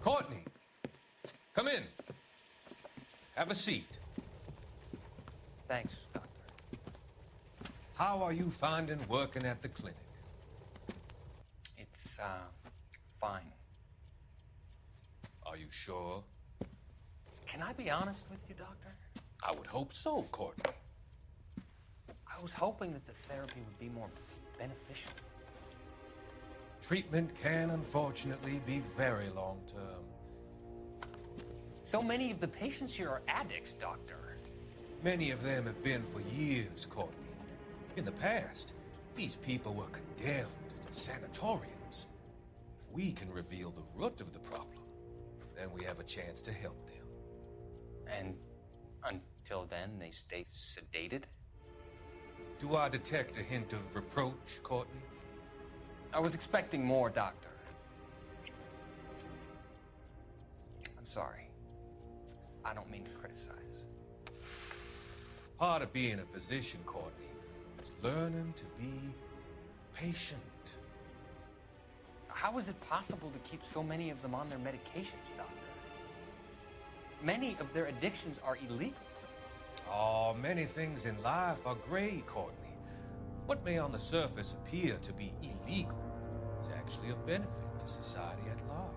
Courtney, come in. Have a seat. Thanks, Doctor. How are you finding working at the clinic? It's, fine. Are you sure? Can I be honest with you, Doctor? I would hope so, Courtney. I was hoping that the therapy would be more beneficial. Treatment can, unfortunately, be very long-term. So many of the patients here are addicts, Doctor. Many of them have been for years, Courtney. In the past, these people were condemned to sanatoriums. If we can reveal the root of the problem, then we have a chance to help them. And until then, they stay sedated? Do I detect a hint of reproach, Courtney? I was expecting more, Doctor. I'm sorry. I don't mean to criticize. Part of being a physician, Courtney, is learning to be patient. How is it possible to keep so many of them on their medications, Doctor? Many of their addictions are illegal. Oh, many things in life are gray, Courtney. What may on the surface appear to be illegal is actually of benefit to society at large.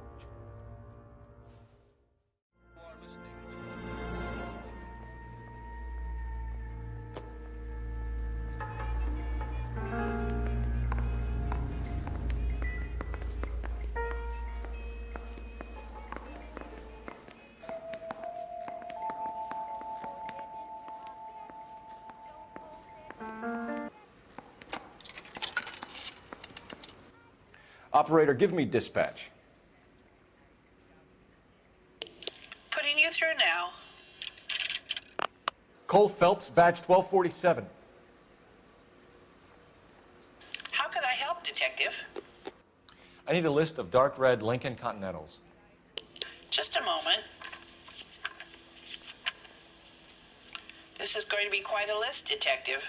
Operator, give me dispatch. Putting you through now. Cole Phelps, badge 1247. How could I help, Detective? I need a list of dark red Lincoln Continentals. Just a moment. This is going to be quite a list, Detective.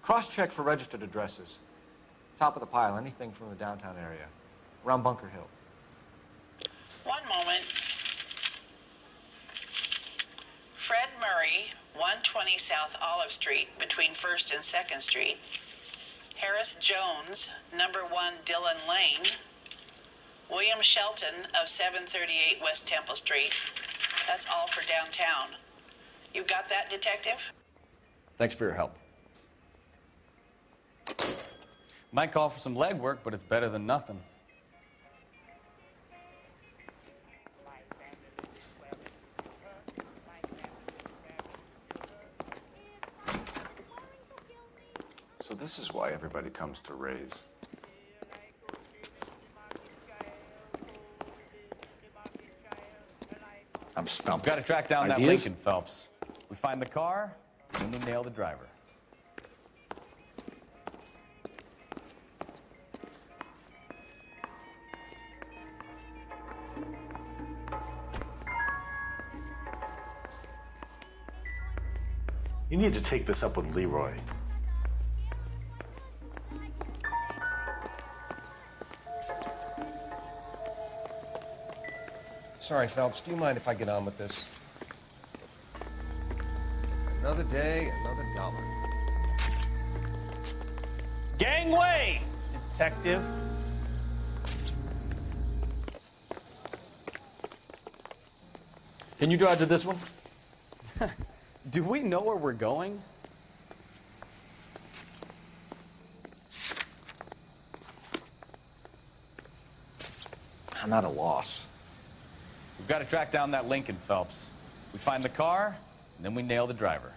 Cross-check for registered addresses. Top of the pile, anything from the downtown area. Around Bunker Hill. One moment. Fred Murray, 120 South Olive Street, between 1st and 2nd Street. Harris Jones, number 1 Dillon Lane. William Shelton of 738 West Temple Street. That's all for downtown. You got that, Detective? Thanks for your help. Might call for some legwork, but it's better than nothing. So this is why everybody comes to Ray's. I'm stumped. We've got to track down that Ideas? Lincoln, Phelps. We find the car, and we nail the driver. You need to take this up with Leroy. Sorry, Phelps. Do you mind if I get on with this? Another day, another dollar. Gangway, Detective. Can you drive to this one? Do we know where we're going? I'm at a loss. We've got to track down that Lincoln, Phelps. We find the car, and then we nail the driver.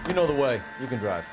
You know the way. You can drive.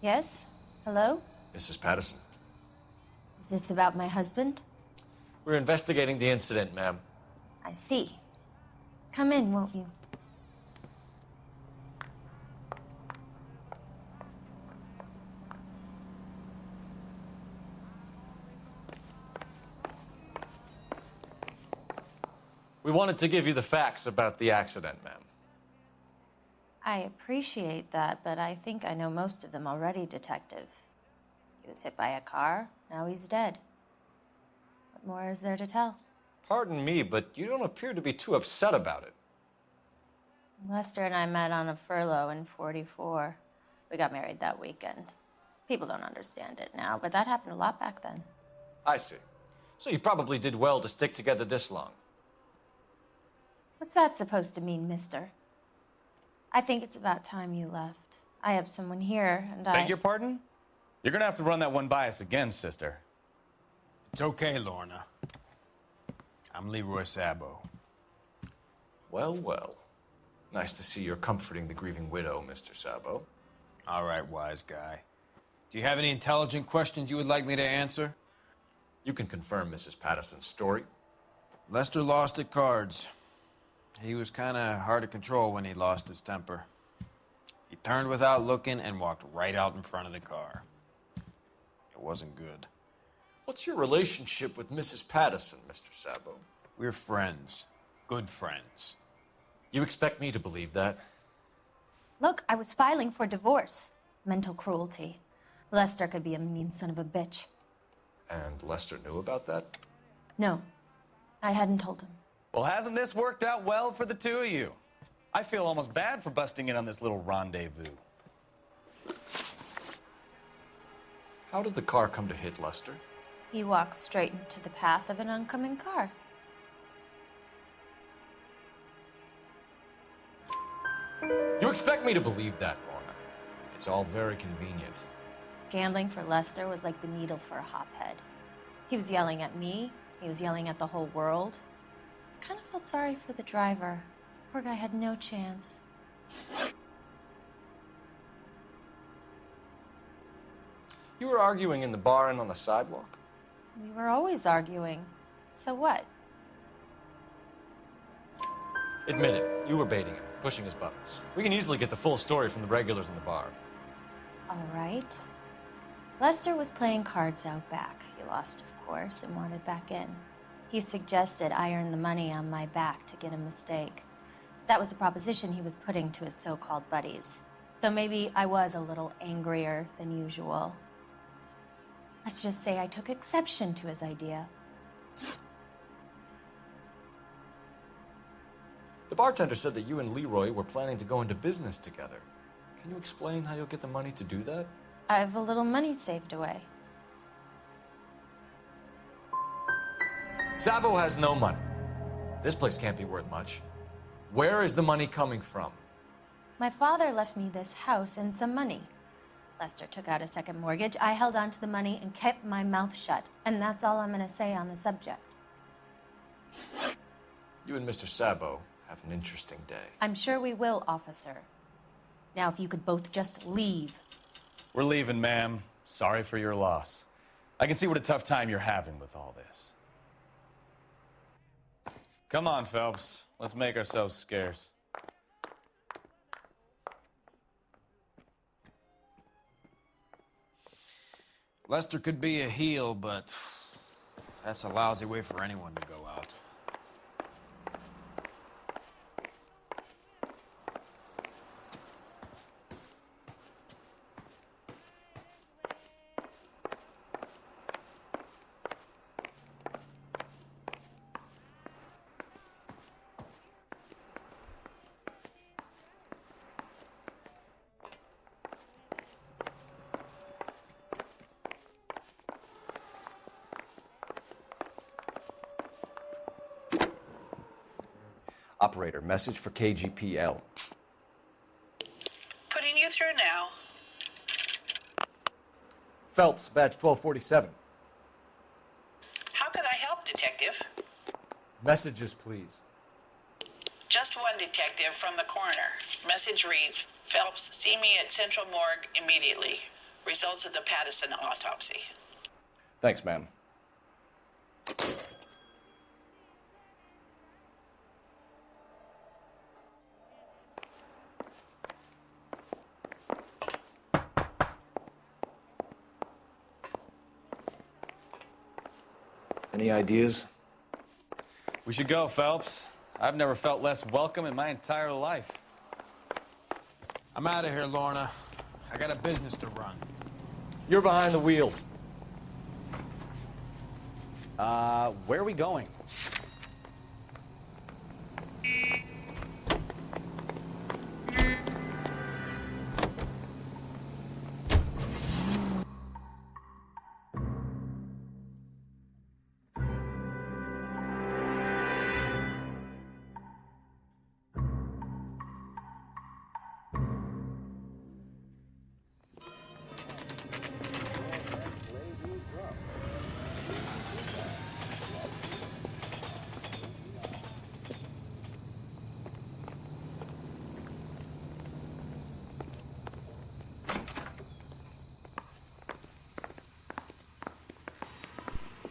Yes? Hello? Mrs. Patterson. Is this about my husband? We're investigating the incident, ma'am. I see. Come in, won't you? We wanted to give you the facts about the accident, ma'am. I appreciate that, but I think I know most of them already, Detective. He was hit by a car, now he's dead. What more is there to tell? Pardon me, but you don't appear to be too upset about it. Lester and I met on a furlough in '44. We got married that weekend. People don't understand it now, but that happened a lot back then. I see. So you probably did well to stick together this long. What's that supposed to mean, mister? I think it's about time you left. I have someone here, and Beg your pardon? You're gonna have to run that one by us again, sister. It's okay, Lorna. I'm Leroy Sabo. Well, well. Nice to see you're comforting the grieving widow, Mr. Sabo. All right, wise guy. Do you have any intelligent questions you would like me to answer? You can confirm Mrs. Patterson's story. Lester lost at cards. He was kind of hard to control when he lost his temper. He turned without looking and walked right out in front of the car. It wasn't good. What's your relationship with Mrs. Patterson, Mr. Sabo? We're friends. Good friends. You expect me to believe that? Look, I was filing for divorce. Mental cruelty. Lester could be a mean son of a bitch. And Lester knew about that? No, I hadn't told him. Well, hasn't this worked out well for the two of you? I feel almost bad for busting in on this little rendezvous. How did the car come to hit Lester? He walked straight into the path of an oncoming car. You expect me to believe that, Lorna? It's all very convenient. Gambling for Lester was like the needle for a hophead. He was yelling at me. He was yelling at the whole world. I kind of felt sorry for the driver. Poor guy had no chance. You were arguing in the bar and on the sidewalk? We were always arguing. So what? Admit it, you were baiting him, pushing his buttons. We can easily get the full story from the regulars in the bar. All right. Lester was playing cards out back. He lost, of course, and wanted back in. He suggested I earn the money on my back to get a mistake. That was the proposition he was putting to his so-called buddies. So maybe I was a little angrier than usual. Let's just say I took exception to his idea. The bartender said that you and Leroy were planning to go into business together. Can you explain how you'll get the money to do that? I have a little money saved away. Sabo has no money. This place can't be worth much. Where is the money coming from? My father left me this house and some money. Lester took out a second mortgage. I held on to the money and kept my mouth shut. And that's all I'm going to say on the subject. You and Mr. Sabo have an interesting day. I'm sure we will, officer. Now, if you could both just leave. We're leaving, ma'am. Sorry for your loss. I can see what a tough time you're having with all this. Come on, Phelps. Let's make ourselves scarce. Lester could be a heel, but that's a lousy way for anyone to go out. Operator, message for KGPL. Putting you through now. Phelps, badge 1247. How can I help, Detective? Messages, please. Just one detective from the coroner. Message reads, Phelps, see me at Central Morgue immediately. Results of the Pattison autopsy. Thanks, ma'am. Any ideas? We should go, Phelps. I've never felt less welcome in my entire life. I'm out of here, Lorna. I got a business to run. You're behind the wheel. Where are we going?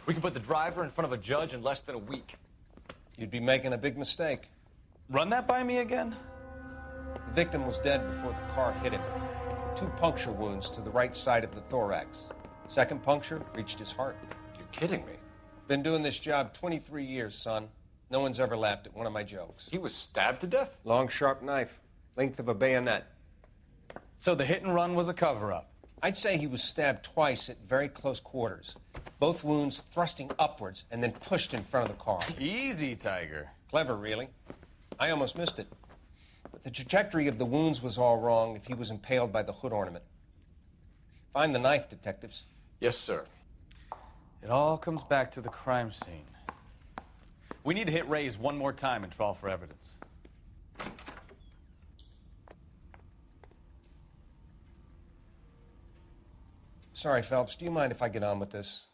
We can put the driver in front of a judge in less than a week. You'd be making a big mistake. Run that by me again? The victim was dead before the car hit him. 2 puncture wounds to the right side of the thorax. Second puncture reached his heart. You're kidding me. Been doing this job 23 years, son. No one's ever laughed at one of my jokes. He was stabbed to death? Long, sharp knife. Length of a bayonet. So the hit and run was a cover-up? I'd say he was stabbed twice at very close quarters. Both wounds thrusting upwards and then pushed in front of the car. Easy, Tiger. Clever, really. I almost missed it. But the trajectory of the wounds was all wrong if he was impaled by the hood ornament. Find the knife, detectives. Yes, sir. It all comes back to the crime scene. We need to hit Ray's one more time and trawl for evidence. Sorry, Phelps. Do you mind if I get on with this?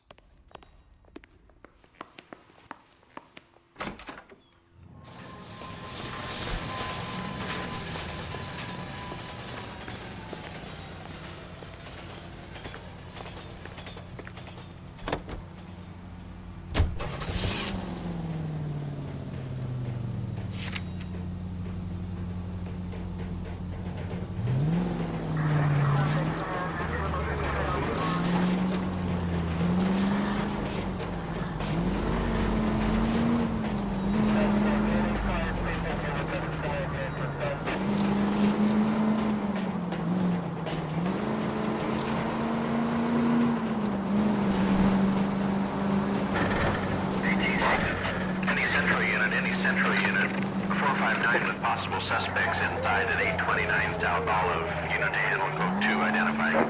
Suspects inside at 829 South Olive. Unit to handle code 2 identified.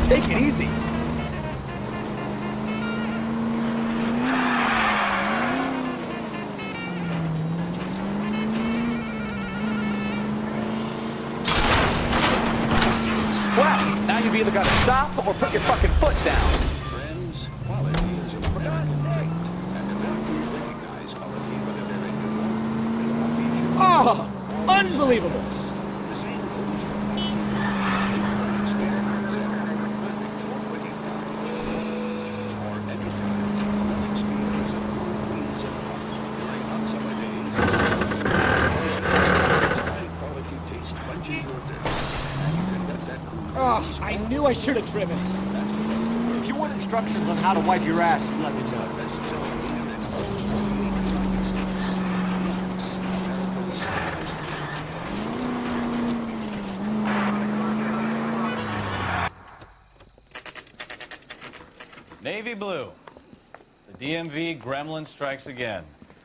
Take it easy. Wow, now you've either got to stop or put your fucking foot down. Friends, quality is a product of faith, and if you recognize quality whatever it could Oh, unbelievable. the same goes for or anytime nothing spears of wheels of thought, like on summer days. High quality taste quenches your thirst. knew I should have driven. If you want instructions on how to wipe your ass, you let me know. Navy blue. The DMV gremlin strikes again.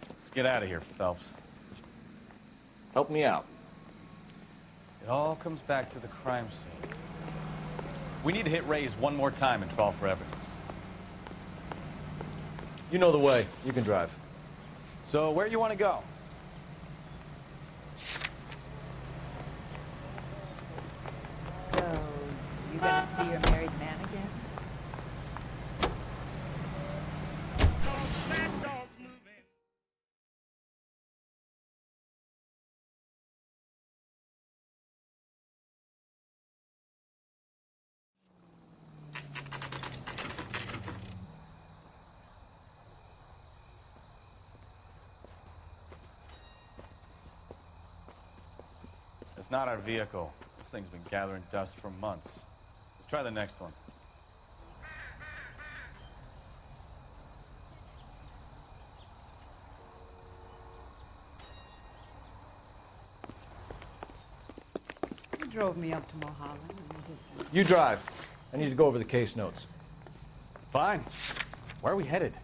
Let's get out of here, Phelps. Help me out. It all comes back to the crime scene. We need to hit Ray's one more time and trawl for evidence. You know the way. You can drive. So, where do you want to go? So, you gonna see your married man again? It's not our vehicle. This thing's been gathering dust for months. Let's try the next one. You drove me up to Mulholland and we did some... You drive. I need to go over the case notes. Fine. Where are we headed?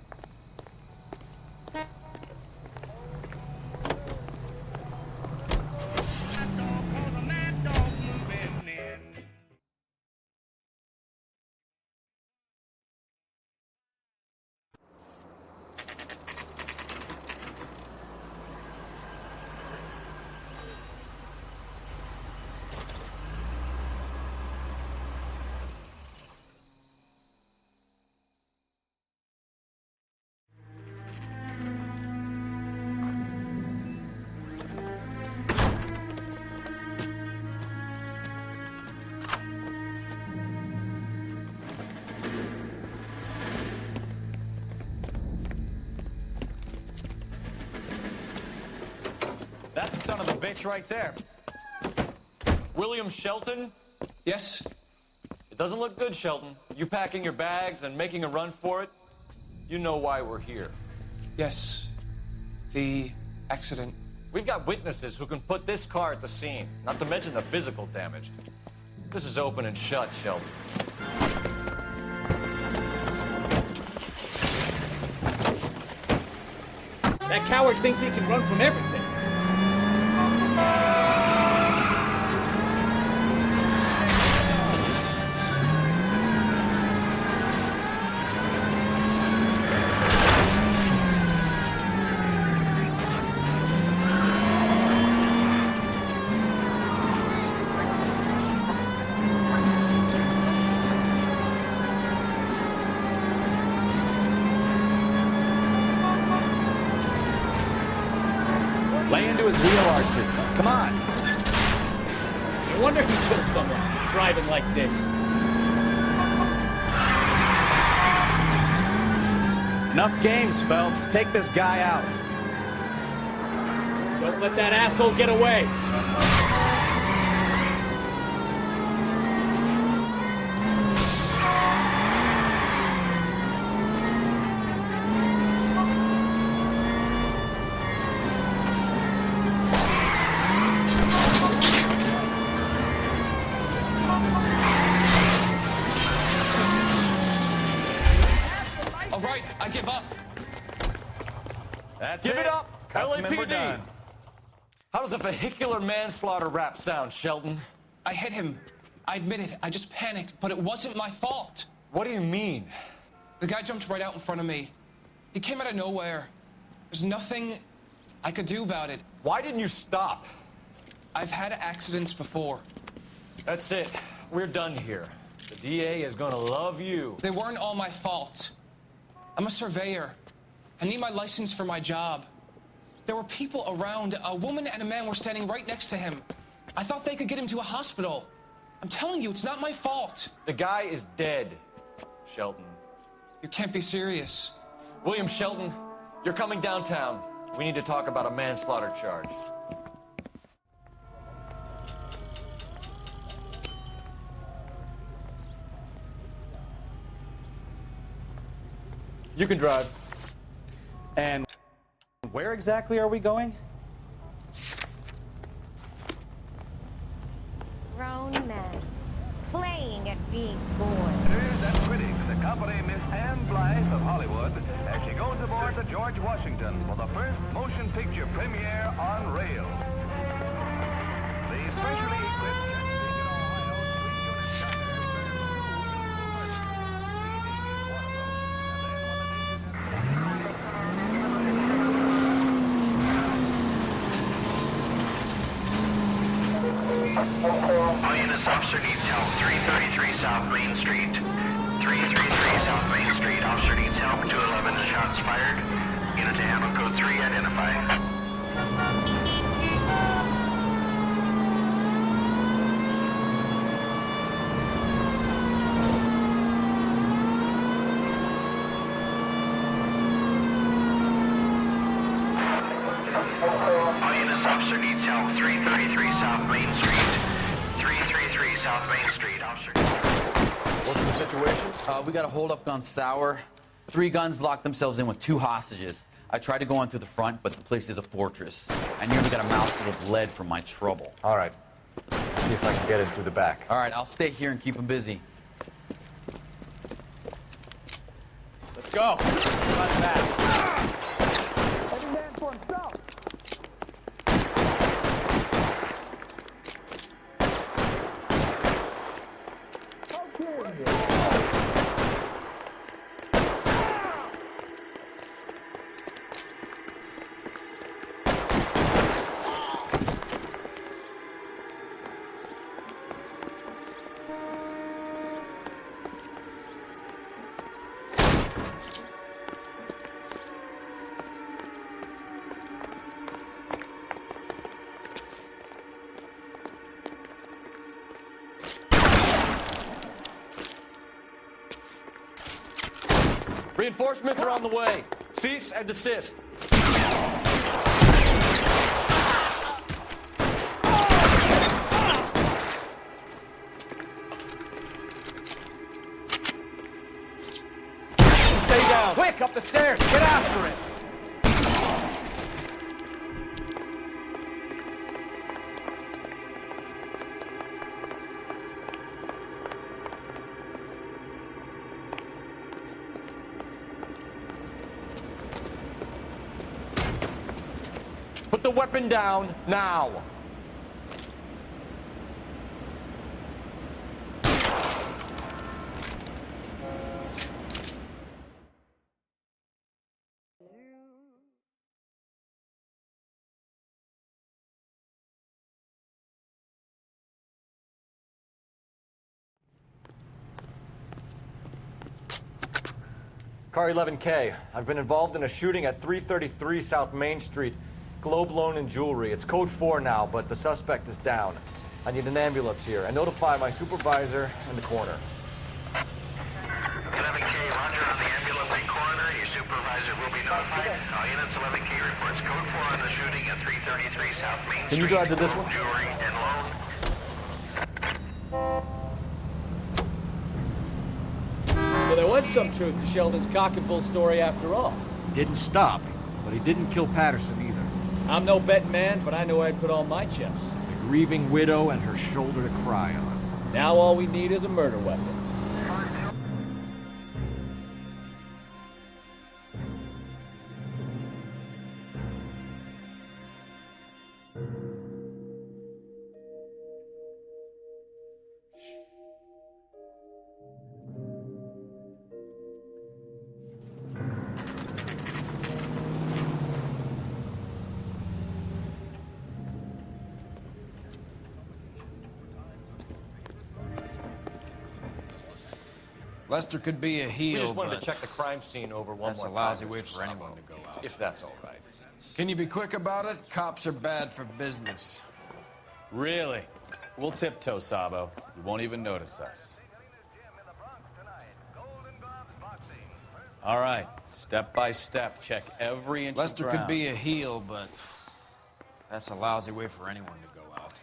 That's the son of a bitch right there. William Shelton? Yes? It doesn't look good, Shelton. You packing your bags and making a run for it? You know why we're here. Yes. The accident. We've got witnesses who can put this car at the scene, not to mention the physical damage. This is open and shut, Shelton. That coward thinks he can run from everything. Lay into his wheel, Archer. Come on. No wonder he killed someone driving like this. Enough games, Phelps. Take this guy out. Don't let that asshole get away. All right, I give up. That's Give it up! Cuff him and we're LAPD. done. How does a vehicular manslaughter rap sound, Shelton? I hit him. I admit it. I just panicked, but it wasn't my fault. What do you mean? The guy jumped right out in front of me. He came out of nowhere. There's nothing I could do about it. Why didn't you stop? I've had accidents before. That's it. We're done here. The DA is gonna love you. They weren't all my fault. I'm a surveyor. I need my license for my job. There were people around. A woman and a man were standing right next to him. I thought they could get him to a hospital. I'm telling you, it's not my fault. The guy is dead, Shelton. You can't be serious. William Shelton, you're coming downtown. We need to talk about a manslaughter charge. You can drive. And where exactly are we going? Grown men playing at being bored. Editors and critics accompany Miss Anne Blythe of Hollywood as she goes aboard the George Washington for the first motion picture premiere on rails. The specially equipped All units, officer needs help. 333 South Main Street. 333 South Main Street. Officer needs help. 211 shots fired. Unit to handle code 3, identify. All units, officer needs help. 333 South Main Street. 333 South Main Street. Officer. What's the situation? We got a holdup gone sour. 3 guns locked themselves in with 2 hostages. I tried to go on through the front, but the place is a fortress. I nearly got a mouthful of lead from my trouble. All right. See if I can get in through the back. All right, I'll stay here and keep them busy. Let's go. Run back. Every man for himself. Reinforcements are on the way. Cease and desist. Stay down. Quick, up the stairs. Get after it. Put the weapon down now. Car 11K. I've been involved in a shooting at 333 South Main Street. Globe loan and jewelry. It's code 4 now, but the suspect is down. I need an ambulance here. And notify my supervisor in the corner. 11K, roger on the ambulance and coroner. Your supervisor will be notified. All units, 11K reports code 4 on the shooting at 333 South Main Street. Can you drive to this one? Jewelry and loan. So there was some truth to Sheldon's cock and bull story after all. He didn't stop, but he didn't kill Patterson either. I'm no betting man, but I know I'd put all my chips. The grieving widow and her shoulder to cry on. Now all we need is a murder weapon. Lester could be a heel, We just wanted but to check the crime scene over one that's more a lousy time, way Mr. for Sabo. anyone to go out. If that's all right. Can you be quick about it? Cops are bad for business. Really? We'll tiptoe, Sabo. You won't even notice us. All right, step by step, check every inch Lester of could ground. be a heel, but that's a lousy way for anyone to go out.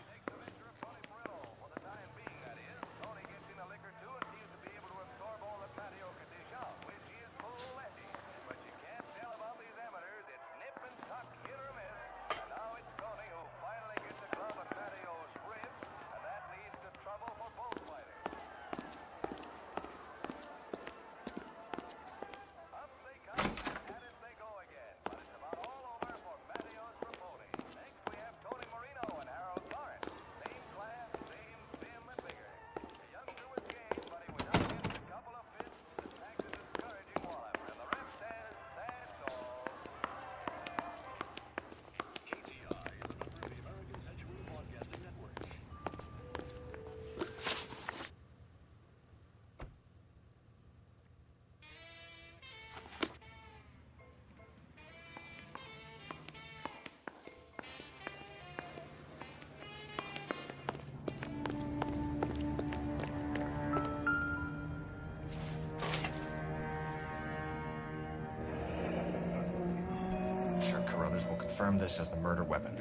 responders will confirm this as the murder weapon.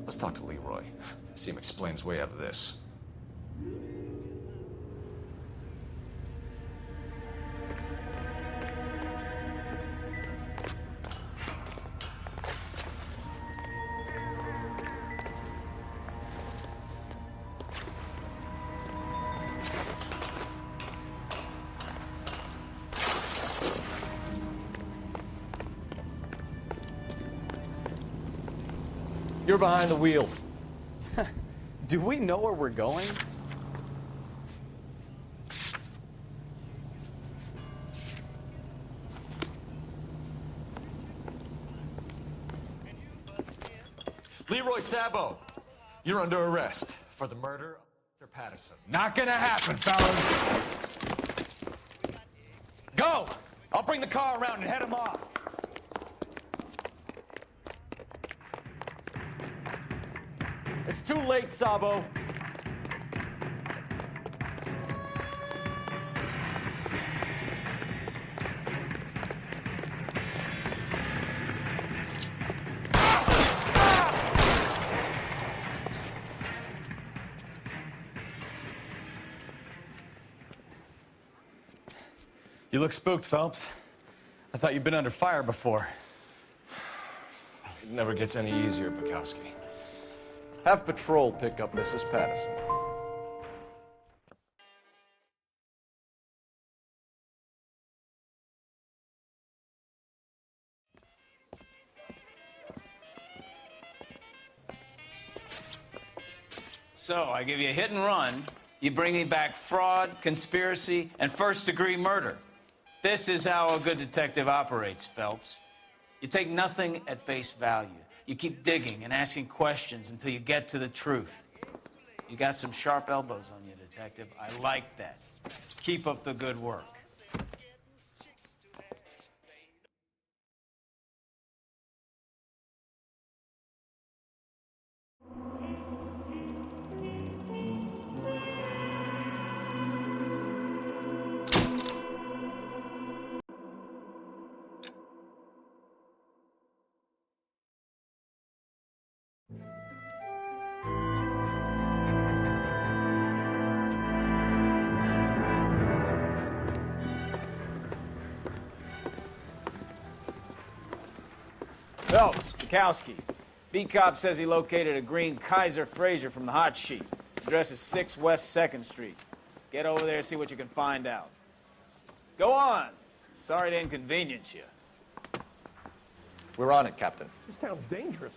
Let's talk to Leroy. See him explain his way out of this. You're behind the wheel. Do we know where we're going? Leroy Sabo, you're under arrest for the murder of Mr. Patterson. Not gonna happen, fellas. Go! I'll bring the car around and head him off. It's too late, Sabo. You look spooked, Phelps. I thought you'd been under fire before. It never gets any easier, Bukowski. Have patrol pick up Mrs. Patterson. So, I give you a hit and run. You bring me back fraud, conspiracy, and first-degree murder. This is how a good detective operates, Phelps. You take nothing at face value. You keep digging and asking questions until you get to the truth. You got some sharp elbows on you, detective. I like that. Keep up the good work. Phelps, Bukowski. B-Cop says he located a green Kaiser Fraser from the hot sheet. Address is 6 West 2nd Street. Get over there and see what you can find out. Go on. Sorry to inconvenience you. We're on it, Captain. This town's dangerous.